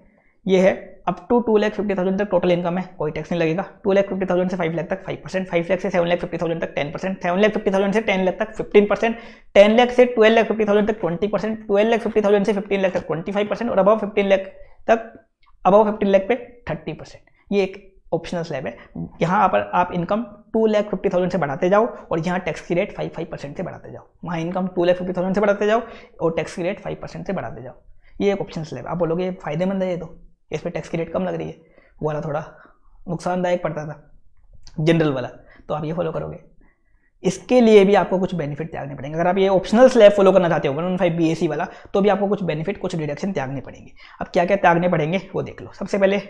ये है अप टू 2,50,000 तक टोटल इनकम है, कोई टैक्स नहीं लगेगा। 2,50,000 से 5 लाख तक 5%, 5 लाख से 7,50,000 तक 10%, 7,50,000 से 10 लाख तक 15%, 10 लाख से 12,50,000 तक 20%, 12,50,000 से 15 लाख तक 25%, और अबव 15 लाख तक, अबव 15 लाख पे 30%। ये एक ऑप्शनल स्लैब है। यहाँ पर आप इनकम 2,50,000 से बढ़ाते जाओ और यहाँ टैक्स की रेट 5% से बढ़ाते जाओ। वहाँ इनकम 2,50,000 से बढ़ाते जाओ और टैक्स की रेट 5% से बढ़ाते जाओ। ये एक ऑप्शनल स्लैब। आप बोलोगे फायदेमंद है ये, तो इस पर टैक्स की रेट कम लग रही है, वो वाला थोड़ा नुकसानदायक पड़ता था जनरल वाला, तो आप ये फॉलो करोगे। इसके लिए भी आपको कुछ बेनिफिट त्यागने पड़ेंगे। अगर आप ये ऑप्शनल स्लैब फॉलो करना चाहते हो 115 BAC वाला, तो भी आपको कुछ बेनिफिट कुछ डिडक्शन त्यागने पड़ेंगे। अब क्या क्या त्यागने पड़ेंगे वो देख लो। सबसे पहले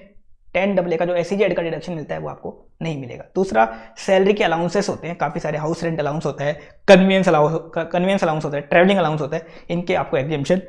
10AA का जो SEZ का डिडक्शन मिलता है वो आपको नहीं मिलेगा। दूसरा सैलरी के अलाउंसेस होते हैं, काफ़ी सारे हाउस रेंट अलाउंस होता है, कन्वीनियंस अलाउंस होता है, ट्रैवलिंग अलाउंस होता है, इनके आपको एग्जेम्पशन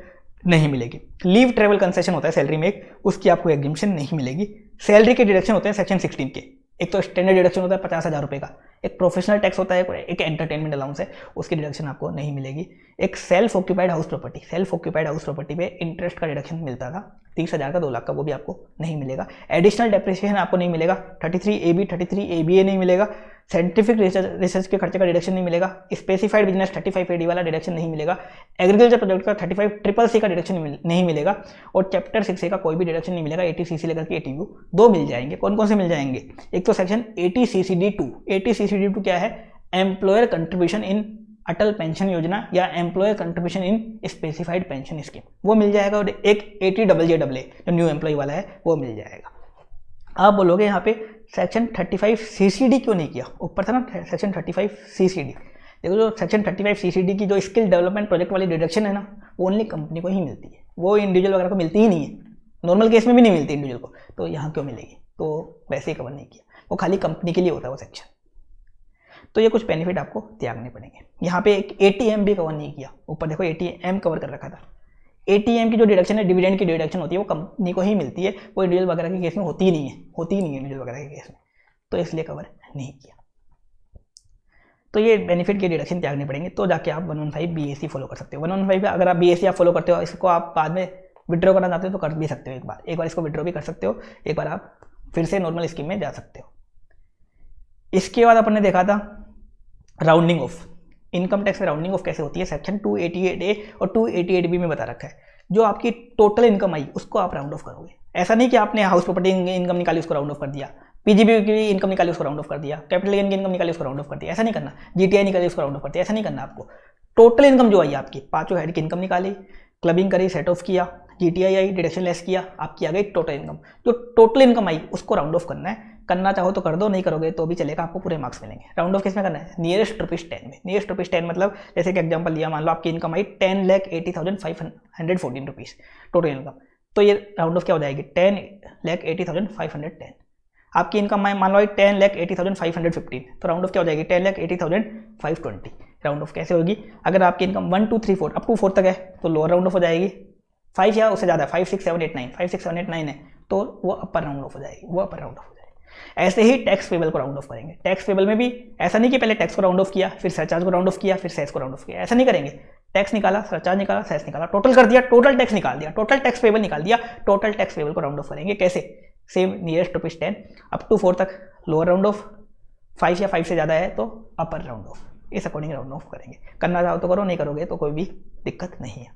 नहीं मिलेगी। लीव ट्रैवल कंसेशन होता है सैलरी में एक, उसकी आपको एग्जेम्पशन नहीं मिलेगी। सैलरी के डिडक्शन होते हैं सेक्शन 16 के। एक तो स्टैंडर्ड डिडक्शन होता है 50,000 रुपये का, एक प्रोफेशनल टैक्स होता है, एक एंटरटेनमेंट अलाउंस है, उसकी डिडक्शन आपको नहीं मिलेगी। एक सेल्फ ऑक्यूपाइड हाउस प्रॉपर्टी पे इंटरेस्ट का डिडक्शन मिलता था 30,000 का 2 लाख का, वो भी आपको नहीं मिलेगा। एडिशनल डेप्रिसिएशन आपको नहीं मिलेगा। 33AB 33ABA नहीं मिलेगा। साइंटिफिक रिसर्च के खर्चे का डिडक्शन नहीं मिलेगा। स्पेसिफाइड बिजनेस 35AD वाला डिडक्शन नहीं मिलेगा। एग्रीकल्चर प्रोजेक्ट का 35CCC का डिडक्शन नहीं मिलेगा। और चैप्टर 6A का कोई भी डिडक्शन नहीं मिलेगा। 80CC लेकर के 80U 2 मिल जाएंगे। कौन कौन से मिल जाएंगे? एक तो सेक्शन 80CCD2। 80CCD2 क्या है? Employer contribution in Atal pension योजना या employer contribution in specified pension scheme, वो मिल जाएगा। और एक 80JJAA जो न्यू एम्प्लॉय वाला है वो मिल जाएगा। आप बोलोगे यहाँ पे सेक्शन 35CCD क्यों नहीं किया? ऊपर था ना सेक्शन 35CCD। देखो जो सेक्शन 35CCD की जो स्किल डेवलपमेंट प्रोजेक्ट वाली डिडक्शन है ना, वो ओनली कंपनी को ही मिलती है, वो इंडिविजुअल वगैरह को मिलती ही नहीं है। नॉर्मल केस में भी नहीं मिलती इंडिविजुअल को, तो यहाँ क्यों मिलेगी? तो वैसे ही कवर नहीं किया, वो खाली कंपनी के लिए होता है वो सेक्शन। तो ये कुछ बेनिफिट आपको त्यागने पड़ेंगे। यहाँ पे एक ATM भी कवर नहीं किया। ऊपर देखो ATM कवर कर रखा था। ATM की जो डिडक्शन है, डिविडेंड की डिडक्शन होती है, वो कंपनी को ही मिलती है, वो इंडिविजुअल वगैरह के केस में होती ही नहीं है इंडिविजुअल वगैरह के केस में, तो इसलिए कवर नहीं किया। तो ये बेनिफिट के डिडक्शन त्यागने पड़ेंगे, तो जाके आप 115 BAC फॉलो कर सकते हो। 115 अगर आप BAC आप फॉलो करते हो, इसको आप बाद में विड्रॉ करना चाहते हो तो कर भी सकते हो। एक बार इसको विड्रॉ भी कर सकते हो, एक बार आप फिर से नॉर्मल स्कीम में जा सकते हो। इसके बाद अपन ने देखा था राउंडिंग ऑफ। इनकम टैक्स में राउंडिंग ऑफ कैसे होती है? सेक्शन 288A और 288B में बता रखा है। जो आपकी टोटल इनकम आई उसको आप राउंड ऑफ करोगे। ऐसा नहीं कि आपने हाउस प्रॉपर्टी इनकम निकाली उसको राउंड ऑफ कर दिया, PGB की इनकम निकाली उसको राउंड ऑफ कर दिया, कैपिटल गेन की इनकम निकाली उसको राउंड ऑफ कर दिया, ऐसा नहीं करना। GTI निकाली उसको राउंड ऑफ कर दिया, ऐसा नहीं करना आपको। टोटल इनकम जो आई आपकी, पांचों हेड की इनकम निकाली, क्लबिंग करी, सेट ऑफ किया, GTI आई, डिडक्शन लेस किया, आपकी आ गई टोटल इनकम। जो टोटल इनकम आई उसको राउंड ऑफ करना है। करना चाहो तो कर दो, नहीं करोगे तो भी चलेगा, आपको पूरे मार्क्स मिलेंगे। राउंड ऑफ किस में करना है? नियरेस्ट ₹10 में। नियरेस्ट ₹10 मतलब जैसे कि एग्जांपल लिया, मान लो आपकी इनकम आई 10,80,514 रुपीज़ टोटल इनकम, तो ये राउंड ऑफ क्या हो जाएगी? 10,80,510। आपकी इनकम मान लो 10,80,515, तो राउंड ऑफ क्या हो जाएगी 10,80,520। राउंड ऑफ कैसे होगी, अगर आपकी इनकम 1 2 3 4 अप टू 4 तक है तो लोअर राउंड ऑफ हो जाएगी, 5 या उससे ज़्यादा 5 6 7 8 9 5 6 7 8 9 है तो वो अपर राउंड ऑफ हो जाएगी, वो अपर राउंड ऑफ हो जाएगी। ऐसे ही टैक्स पेबल को राउंड ऑफ करेंगे। टैक्स पेबल में भी ऐसा नहीं कि पहले टैक्स को राउंड ऑफ किया फिर सरचार्ज को राउंड ऑफ किया फिर सेस को राउंड ऑफ किया, ऐसा नहीं करेंगे। टैक्स निकाला, सरचार्ज निकाला, सेस निकाला, टोटल कर दिया, टोटल टैक्स निकाल दिया, टोटल टैक्स पेबल निकाल दिया, टोटल टैक्स पेबल को राउंड ऑफ करेंगे। कैसे, same nearest rupees 10 up to 4 तक लोअर राउंड ऑफ, 5 या 5 से ज़्यादा है तो अपर राउंड ऑफ, इस अकॉर्डिंग राउंड ऑफ करेंगे। करना चाहो तो करो, नहीं करोगे तो कोई भी दिक्कत नहीं है।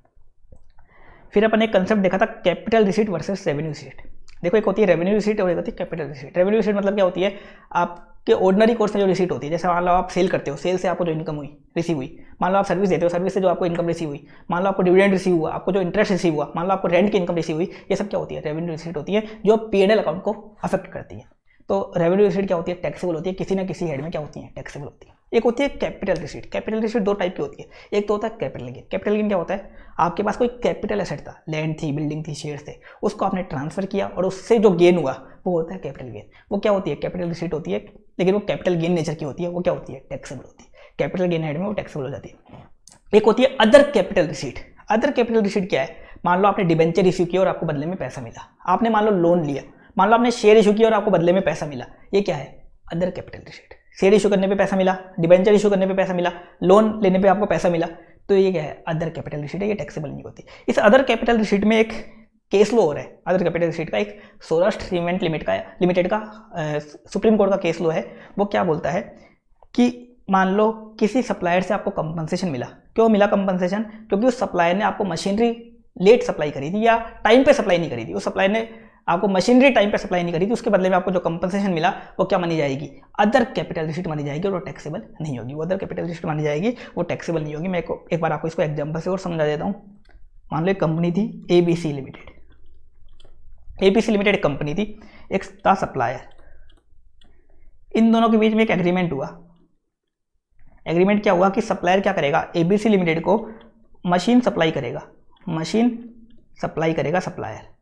फिर अपन एक कंसेप्ट देखा था capital receipt versus revenue receipt. देखो एक होती है रेवेन्यू रिसीट और एक होती है कैपिटल रिसीट। रेवेन्यू रिसीट मतलब क्या होती है, आपके ऑर्डिनरी कोर्स में जो रिसीट होती है, जैसे मान लो आप सेल करते हो, सेल से आपको जो इनकम हुई रिसीव हुई, मान लो आप सर्विस देते हो, सर्विस से जो आपको इनकम रिसीव हुई, मान लो आपको डिविडेंड रिसीव हुआ, आपको जो इंटरेस्ट रिसीव हुआ, मान लो आपको रेंट की इनकम रिसीव हुई, ये सब क्या होती है रेवेन्यू रिसीट होती है जो P&L अकाउंट को अफेक्ट करती है। तो रेवेन्यू रिसीट क्या होती है, टैक्सेबल होती है, किसी ना किसी हेड में क्या होती है टैक्सेबल होती है। एक होती है कैपिटल रिसीट। कैपिटल रिसीट दो टाइप की होती है, एक तो होता है कैपिटल गेन। कैपिटल गेन क्या होता है, आपके पास कोई कैपिटल एसेट था, लैंड थी, बिल्डिंग थी, शेयर थे, उसको आपने ट्रांसफर किया और उससे जो गेन हुआ वो होता है कैपिटल गेन। वो क्या होती है कैपिटल रिसीट होती है, लेकिन वो कैपिटल गेन नेचर की होती है, वो क्या होती है टैक्सेबल होती है। कैपिटल गेन हेड में वो टैक्सेबल हो जाती है। एक होती है other capital receipt. Other capital receipt क्या है, मान लो आपने डिबेंचर इश्यू किया और आपको बदले में पैसा मिला, आपने मान लो लोन लिया, मान लो आपने शेयर इशू किया और आपको बदले में पैसा मिला, ये क्या है other capital receipt. Share issue करने पे पैसा मिला, डिबेंचर इशू करने पे पैसा मिला, लोन लेने पे आपको पैसा मिला, तो ये क्या है अदर कैपिटल रिसीट है, ये टैक्सेबल नहीं होती। इस अदर कैपिटल रिसीट में एक केस लो हो रहा है। अदर कैपिटल रिसीट का एक सौराष्ट्र सीमेंट लिमिटेड का सुप्रीम कोर्ट का केस लो है। वो क्या बोलता है कि मान लो किसी सप्लायर से आपको कंपनसेशन मिला, क्यों मिला कंपनसेशन, क्योंकि उस सप्लायर ने आपको मशीनरी लेट सप्लाई करी थी या टाइम पे सप्लाई नहीं करी थी, उस सप्लायर ने आपको मशीनरी टाइम पे सप्लाई नहीं करी थी, उसके बदले में आपको जो कंपनसेशन मिला वो क्या मानी जाएगी अदर कैपिटल रिसीट मानी जाएगी और वो टैक्सेबल नहीं होगी। वो अदर कैपिटल रिसीट मानी जाएगी, वो टैक्सेबल नहीं होगी। मैं एक बार आपको इसको एग्जांपल से और समझा देता हूँ। मान लो एक कंपनी थी ABC लिमिटेड। ABC लिमिटेड एक कंपनी थी, एक था सप्लायर। इन दोनों के बीच में एक एग्रीमेंट हुआ। एग्रीमेंट क्या हुआ कि सप्लायर क्या करेगा, ABC लिमिटेड को मशीन सप्लाई करेगा, मशीन सप्लाई करेगा सप्लायर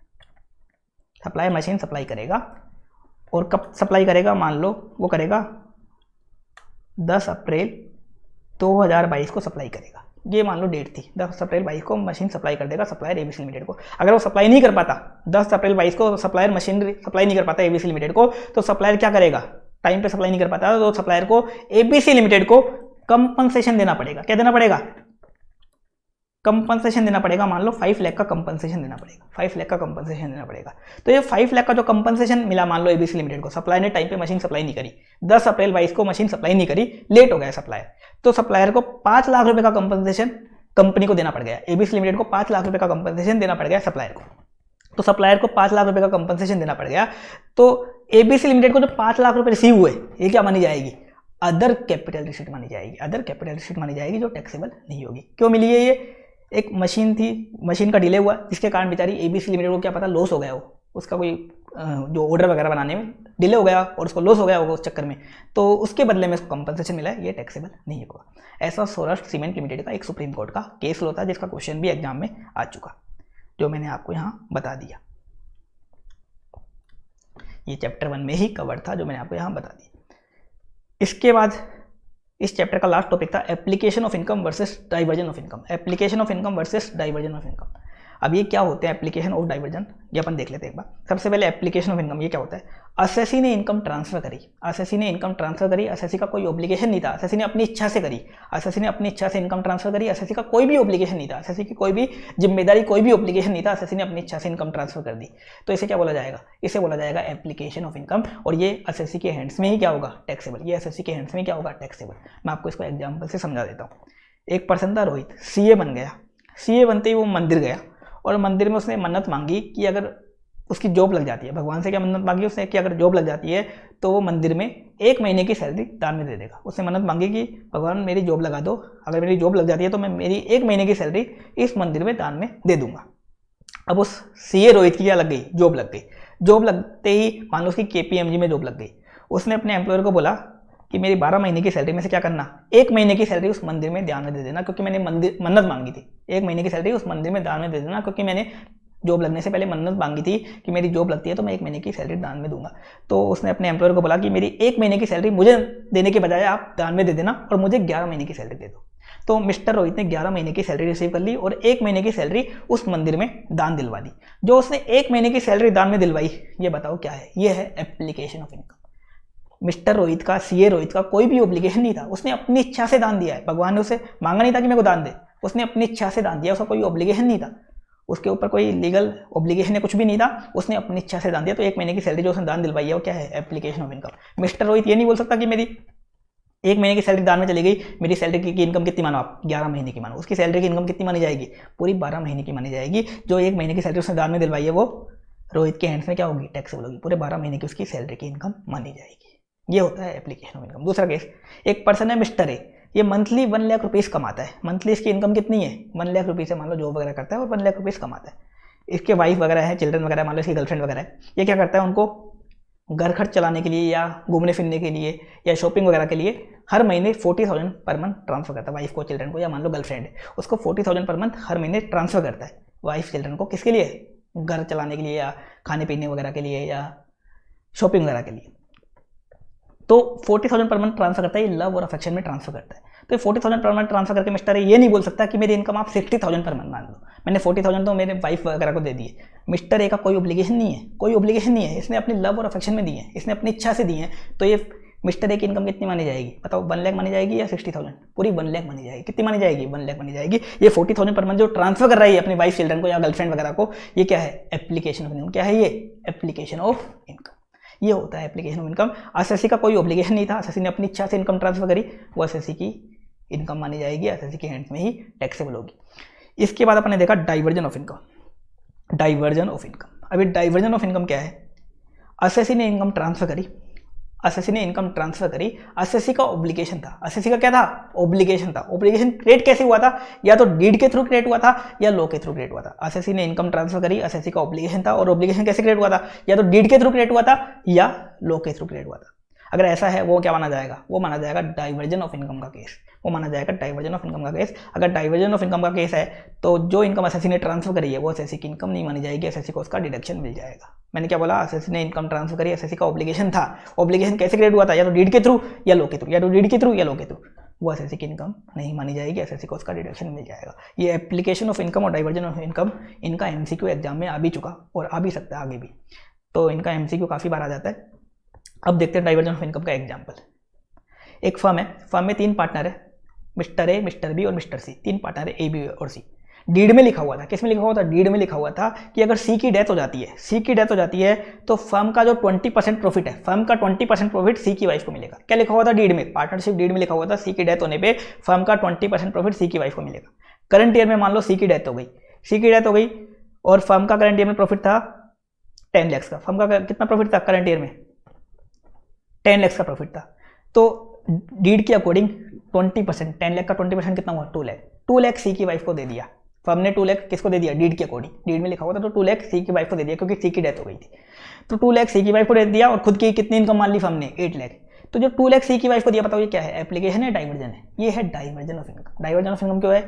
मशीन सप्लाई करेगा। और कब सप्लाई करेगा, मान लो वो करेगा 10 अप्रैल 2022 को सप्लाई करेगा, ये मान लो डेट थी। 10 अप्रैल 22 को मशीन सप्लाई कर देगा सप्लायर ABC लिमिटेड को। अगर वो सप्लाई नहीं कर पाता, 10 अप्रैल 22 को सप्लायर मशीन सप्लाई नहीं कर पाता ABC लिमिटेड को, तो सप्लायर क्या करेगा, टाइम पे सप्लाई नहीं कर पाता तो सप्लायर को ABC लिमिटेड को कंपनसेशन देना पड़ेगा। क्या देना पड़ेगा, कंपनसेशन देना पड़ेगा। मान लो 5 लाख का कंपनसेशन देना पड़ेगा, 5 लाख का कंपनसेशन देना पड़ेगा। तो ये 5 लाख का जो कंपनसेशन मिला मान लो ABC लिमिटेड को, सप्लायर ने टाइम पे मशीन सप्लाई नहीं करी, 10 अप्रैल 22 को मशीन सप्लाई नहीं करी, लेट हो गया सप्लायर, तो सप्लायर को 5 लाख रुपए का कंपनसेशन कंपनी को देना पड़ गया। ABC लिमिटेड को 5 लाख रुपए का कंपनसेशन देना पड़ गया सप्लायर को। तो सप्लायर को 5 लाख रुपए का कंपनसेशन देना पड़ गया, तो ABC लिमिटेड को जो 5 लाख रुपए रिसीव हुए, ये क्या मानी जाएगी अदर कैपिटल रिसीट मानी जाएगी। अदर कैपिटल रिसीट मानी जाएगी जो टैक्सेबल नहीं होगी। क्यों मिली है ये, एक मशीन थी, मशीन का डिले हुआ जिसके कारण बेचारी ABC लिमिटेड को क्या पता लॉस हो गया हो, उसका कोई जो ऑर्डर वगैरह बनाने में डिले हो गया और उसको लॉस हो गया होगा उस चक्कर में, तो उसके बदले में उसको कंपनसेशन मिला है, ये टैक्सेबल नहीं होगा। ऐसा सौराष्ट्र सीमेंट लिमिटेड का एक सुप्रीम कोर्ट का केस होता है जिसका क्वेश्चन भी एग्जाम में आ चुका, जो मैंने आपको यहाँ बता दिया। ये चैप्टर 1 में ही कवर था जो मैंने आपको यहाँ बता दिया। इसके बाद इस चैप्टर का लास्ट टॉपिक था application of income versus diversion of income. Application of income versus diversion of income. अब ये क्या होते हैं एप्लीकेशन ऑफ डाइवर्जन, ये अपन देख लेते हैं एक बार। सबसे पहले एप्लीकेशन ऑफ इनकम ये क्या होता है, असेसी ने इनकम ट्रांसफर करी, असेसी ने इनकम ट्रांसफर करी, असेसी का कोई ऑब्लिगेशन नहीं था, असेसी ने अपनी इच्छा से करी, असेसी ने अपनी इच्छा से इनकम ट्रांसफर करी, असेसी का कोई भी ऑब्लिगेशन नहीं था, असेसी की कोई भी जिम्मेदारी, कोई भी ऑब्लिगेशन नहीं था, असेसी ने अपनी इच्छा से इनकम ट्रांसफर कर दी, तो इसे क्या बोला जाएगा, इसे बोला जाएगा एप्लीकेशन ऑफ इनकम। और ये असेसी के हैंड्स में ही क्या होगा टैक्सेबल, ये असेसी के हैंड्स में क्या होगा टैक्सेबल। मैं आपको इसको एग्जाम्पल से समझा देता हूँ। एक पर्सन था रोहित, CA बन गया, CA बनते ही वो मंदिर गया और मंदिर में उसने मन्नत मांगी कि अगर उसकी जॉब लग जाती है, भगवान से क्या मन्नत मांगी उसने कि अगर जॉब लग जाती है तो वो मंदिर में 1 महीने की सैलरी दान में दे देगा। उसने मन्नत मांगी कि भगवान मेरी जॉब लगा दो, अगर मेरी जॉब लग जाती है तो मैं मेरी 1 महीने की सैलरी इस मंदिर में दान में दे दूंगा। अब उस CA रोहित की क्या लग गई, जॉब लग गई। जॉब लगते ही मान लो उसकी KPMG में जॉब लग गई। उसने अपने एम्प्लॉयर को बोला कि मेरी 12 महीने की सैलरी में से क्या करना, 1 महीने की सैलरी उस मंदिर में दान में दे देना, क्योंकि मैंने मन्नत मांगी थी, 1 महीने की सैलरी उस मंदिर में दान में दे देना, क्योंकि मैंने जॉब लगने से पहले मन्नत मांगी थी कि मेरी जॉब लगती है तो मैं 1 महीने की सैलरी दान में दूंगा। तो उसने अपने एम्प्लॉयर को बोला कि मेरी 1 महीने की सैलरी मुझे देने के बजाय आप दान में दे देना और मुझे 11 महीने की सैलरी दे दो। तो मिस्टर रोहित ने 11 महीने की सैलरी रिसीव कर ली और 1 महीने की सैलरी उस मंदिर में दान दिलवा दी। जो उसने 1 महीने की सैलरी दान में दिलवाई, ये बताओ क्या है? ये है application of income. Mister Rohit का, सीए रोहित का कोई भी ऑब्लिगेशन नहीं था, उसने अपनी इच्छा से दान दिया है। भगवान ने उसे मांगा नहीं था कि मेरे को दान दे, उसने अपनी इच्छा से दान दिया, उसका कोई ऑब्लिगेशन नहीं था, उसके ऊपर कोई लीगल ऑब्लिगेशन है कुछ भी नहीं था, उसने अपनी इच्छा से दान दिया। तो 1 महीने की सैलरी जो उसने दान दिलवाई है वो क्या है? Application of income. Mister Rohit ये नहीं बोल सकता कि मेरी 1 महीने की सैलरी दान में चली गई, मेरी सैलरी की इनकम कितनी मानो आप? 11 महीने की मानो। उसकी सैलरी की इनकम कितनी मानी जाएगी? पूरी 12 महीने की मानी जाएगी। जो 1 महीने की सैलरी उसने दान में दिलवाई है वो रोहित के हैंड्स में क्या होगी? टैक्सेबल होगी। पूरे 12 महीने की उसकी सैलरी की इनकम मानी जाएगी। ये होता है एप्लीकेशन ऑफ इनकम। दूसरा केस, एक पर्सन है मिस्टर ए, ये मंथली 1 लाख रुपीज़ कमाता है। मंथली इसकी इनकम कितनी है? 1 लाख रुपीज़ है, मान लो जॉब वगैरह करता है और 1 लाख रुपीज़ कमाता है। इसके वाइफ वगैरह है, चिल्ड्रन वगैरह, मान लो इसकी गर्लफ्रेंड वगैरह है। ये क्या करता है? उनको घर खर्च चलाने के लिए या घूमने फिरने के लिए या शॉपिंग वगैरह के लिए हर महीने 40,000 पर मंथ ट्रांसफर करता है वाइफ को, चिल्ड्रन को, या मान लो गर्लफ्रेंड है उसको 40,000 पर मंथ हर महीने ट्रांसफर करता है वाइफ चिल्ड्रन को। किसके लिए? घर चलाने के लिए या खाने पीने वगैरह के लिए या शॉपिंग वगैरह के लिए। तो 40,000 पर मंथ ट्रांसफर करता है, ये लव और अफेक्शन में ट्रांसफर करता है। तो ये 40,000 पर मंथ ट्रांसफर करके मिस्टर ये नहीं बोल सकता कि मेरी इनकम आप 60,000 पर मंथ मान लो, मैंने 40,000 तो मेरे वाइफ वगैरह को दे दिए। मिस्टर ए का कोई ऑब्लिगेशन नहीं है, कोई ऑब्लिगेशन नहीं है, इसने अपनी लव और अफेक्शन में दी है, इसने अपनी इच्छा से दी है। तो ये मिस्टर ए की इनकम कितनी मानी जाएगी? बताओ, 1 लाख मानी जाएगी या 60,000? पूरी 1 लाख मानी जाएगी। कितनी मानी जाएगी? 1 लाख मानी जाएगी। ये 40,000 पर मंथ जो ट्रांसफर कर रही है अपनी वाइफ चिल्ड्रन को या गर्लफ्रेंड वगैरह को, ये क्या है? Application of income. क्या है ये? Application of income. ये होता है एप्लीकेशन ऑफ इनकम। एसएससी का कोई ऑब्लिगेशन नहीं था, एसएससी ने अपनी इच्छा से इनकम ट्रांसफर करी, वो एसएससी की इनकम मानी जाएगी, एसएससी के हैंड्स में ही टैक्सेबल होगी। इसके बाद अपन ने देखा diversion of income. Diversion of income, अभी डाइवर्जन ऑफ इनकम क्या है? एसएससी ने इनकम ट्रांसफर करी, एसएससी ने इनकम ट्रांसफर करी, एसएससी का ऑब्लिगेशन था। एसएससी का क्या था? ऑब्लिगेशन था। ऑब्लिगेशन क्रिएट कैसे हुआ था? या तो डीड के थ्रू क्रिएट हुआ था या लॉ के थ्रू क्रिएट हुआ था। एसएससी ने इनकम ट्रांसफर करी, एसएससी का ऑब्लिगेशन था, और ऑब्लिगेशन कैसे क्रिएट हुआ था? या तो डीड के थ्रू क्रिएट हुआ था या लॉ के थ्रू क्रिएट हुआ था। अगर ऐसा है वो क्या माना जाएगा? वो माना जाएगा डाइवर्जन ऑफ इनकम का केस, वो माना जाएगा डाइवर्जन ऑफ इनकम का केस। अगर डाइवर्जन ऑफ इनकम का केस है तो जो इनकम एसएससी ने ट्रांसफर करी है वो एसएससी की इनकम नहीं मानी जाएगी, एसएससी को उसका डिडक्शन मिल जाएगा। मैंने क्या बोला? एसएससी ने इनकम ट्रांसफर करी, एसएससी का ऑब्लिगेशन था। ऑब्लिगेशन कैसे क्रिएट हुआ था? या तो डीड के थ्रू या लॉ के थ्रू, या तो डीड के थ्रू या लॉ के थ्रू। वो एसएससी की इनकम नहीं मानी जाएगी, एसएससी को उसका डिडक्शन मिल जाएगा। ये एप्लीकेशन ऑफ इनकम और डाइवर्जन ऑफ इनकम, इनका एमसीक्यू एग्जाम में आ भी चुका और आ भी सकता है आगे भी, तो इनका एमसीक्यू काफ़ी बार आ जाता है। अब देखते हैं डाइवर्जन ऑफ इनकम का एग्जाम्पल। एक फर्म है, फर्म में 3 पार्टनर है, मिस्टर ए, मिस्टर बी और मिस्टर सी। 3 पार्टनर है, ए, बी और सी। डीड में लिखा हुआ था, किस में लिखा हुआ था? डीड में लिखा हुआ था कि अगर सी की डेथ हो जाती है, सी की डेथ हो जाती है तो फर्म का जो 20% प्रॉफिट है, फर्म का 20% प्रॉफिट सी की वाइफ को मिलेगा। क्या लिखा हुआ था डीड में? पार्टनरशिप डीड में लिखा हुआ था सी की डेथ होने पर फर्म का 20% प्रॉफिट सी की वाइफ को मिलेगा। करंट ईयर में मान लो सी की डेथ हो गई, सी की डेथ हो गई और फर्म का करंट ईयर में प्रॉफिट था 10 लाख का। फर्म का कितना प्रॉफिट था करंट ईयर में? 10 लाख का प्रॉफिट था। तो डीड के अकॉर्डिंग 20%, 10 लाख का 20% कितना हुआ? 2 लाख। 2 लाख सी की वाइफ को दे दिया फर्म ने। 2 लाख किसको दे दिया? डीड के अकॉर्डिंग, डीड में लिखा हुआ था तो 2 लाख सी की वाइफ को दे दिया क्योंकि सी की डेथ हो गई थी। तो 2 लाख सी की वाइफ को दे दिया और खुद की कितनी इनकम मान ली फर्म ने? 8 लाख। तो जो 2 लाख सी की वाइफ को दिया, बताओ ये क्या है? एप्लीकेशन है, डाइवर्जन है? ये है diversion of income. Diversion of income क्यों है?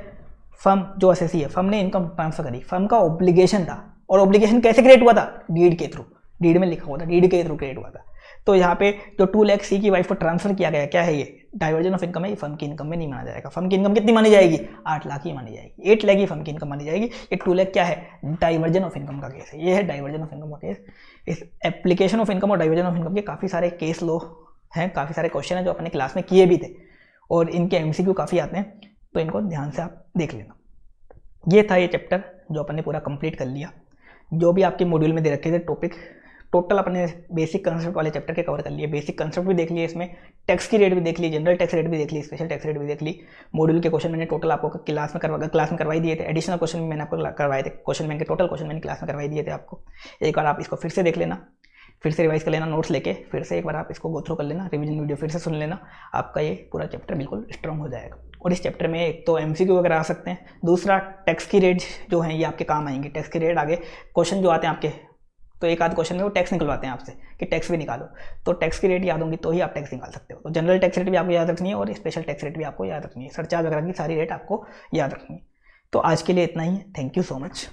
फर्म जो एसएससी है, फर्म ने इनकम ट्रांसफर करी, फर्म का ऑब्लिगेशन था, और ऑब्लिगेशन कैसे क्रिएट हुआ था? डीड के थ्रू, डीड में लिखा हुआ था, डीड के थ्रू क्रिएट हुआ था। तो यहाँ पे जो 2 लाख सी की वाइफ को ट्रांसफर किया गया, क्या है ये? डाइवर्जन ऑफ इनकम है। ये फर्म की इनकम में नहीं माना जाएगा। फर्म की इनकम कितनी मानी जाएगी? 8 लाख ही मानी जाएगी। 8 लाख ही फर्म की इनकम मानी जाएगी। ये 2 लाख क्या है? डाइवर्जन ऑफ इनकम का केस है। ये है डाइवर्जन ऑफ इनकम का केस। इस एप्लीकेशन ऑफ इनकम और डाइवर्जन ऑफ इनकम के काफ़ी सारे केस लो हैं, काफ़ी सारे क्वेश्चन हैं जो अपने क्लास में किए भी थे और इनके एमसीक्यू काफ़ी आते हैं, तो इनको ध्यान से आप देख लेना। ये था ये चैप्टर जो अपन ने पूरा कंप्लीट कर लिया। जो भी आपके मॉड्यूल में दे रखे थे टॉपिक, टोटल अपने बेसिक कंसेप्ट वाले चैप्टर के कवर कर लिए। बेसिक कंसेप्ट भी देख लिए, इसमें टैक्स की रेट भी देख ली, जनरल टैक्स रेट भी देख ली, स्पेशल टैक्स रेट भी देख ली। मॉड्यूल के क्वेश्चन मैंने टोटल आपको क्लास में करवाई दिए थे। एडिशनल क्वेश्चन भी मैंने आपको करवाए थे। क्वेश्चन बैंक के टोटल क्वेश्चन मैंने क्लास में करवाई दिए थे आपको। एक बार आप इसको फिर से देख लेना, फिर से रिवाइज कर लेना नोट्स लेके, फिर से एक बार आप इसको गो थ्रू कर लेना, रिवीजन वीडियो फिर से सुन लेना, आपका ये पूरा चैप्टर बिल्कुल स्ट्रॉन्ग हो जाएगा। और इस चैप्टर में एक तो एमसीक्यू वगैरह आ सकते हैं, दूसरा टैक्स की रेट जो हैं ये आपके काम आएंगे। टैक्स की रेट आगे क्वेश्चन जो आते हैं आपके, तो एक आध क्वेश्चन में वो टैक्स निकलवाते हैं आपसे कि टैक्स भी निकालो, तो टैक्स की रेट याद होंगी तो ही आप टैक्स निकाल सकते हो। तो जनरल टैक्स रेट भी आपको याद रखनी है और स्पेशल टैक्स रेट भी आपको याद रखनी है, सरचार्ज वगैरह की सारी रेट आपको याद रखनी है। तो आज के लिए इतना ही है। Thank you so much.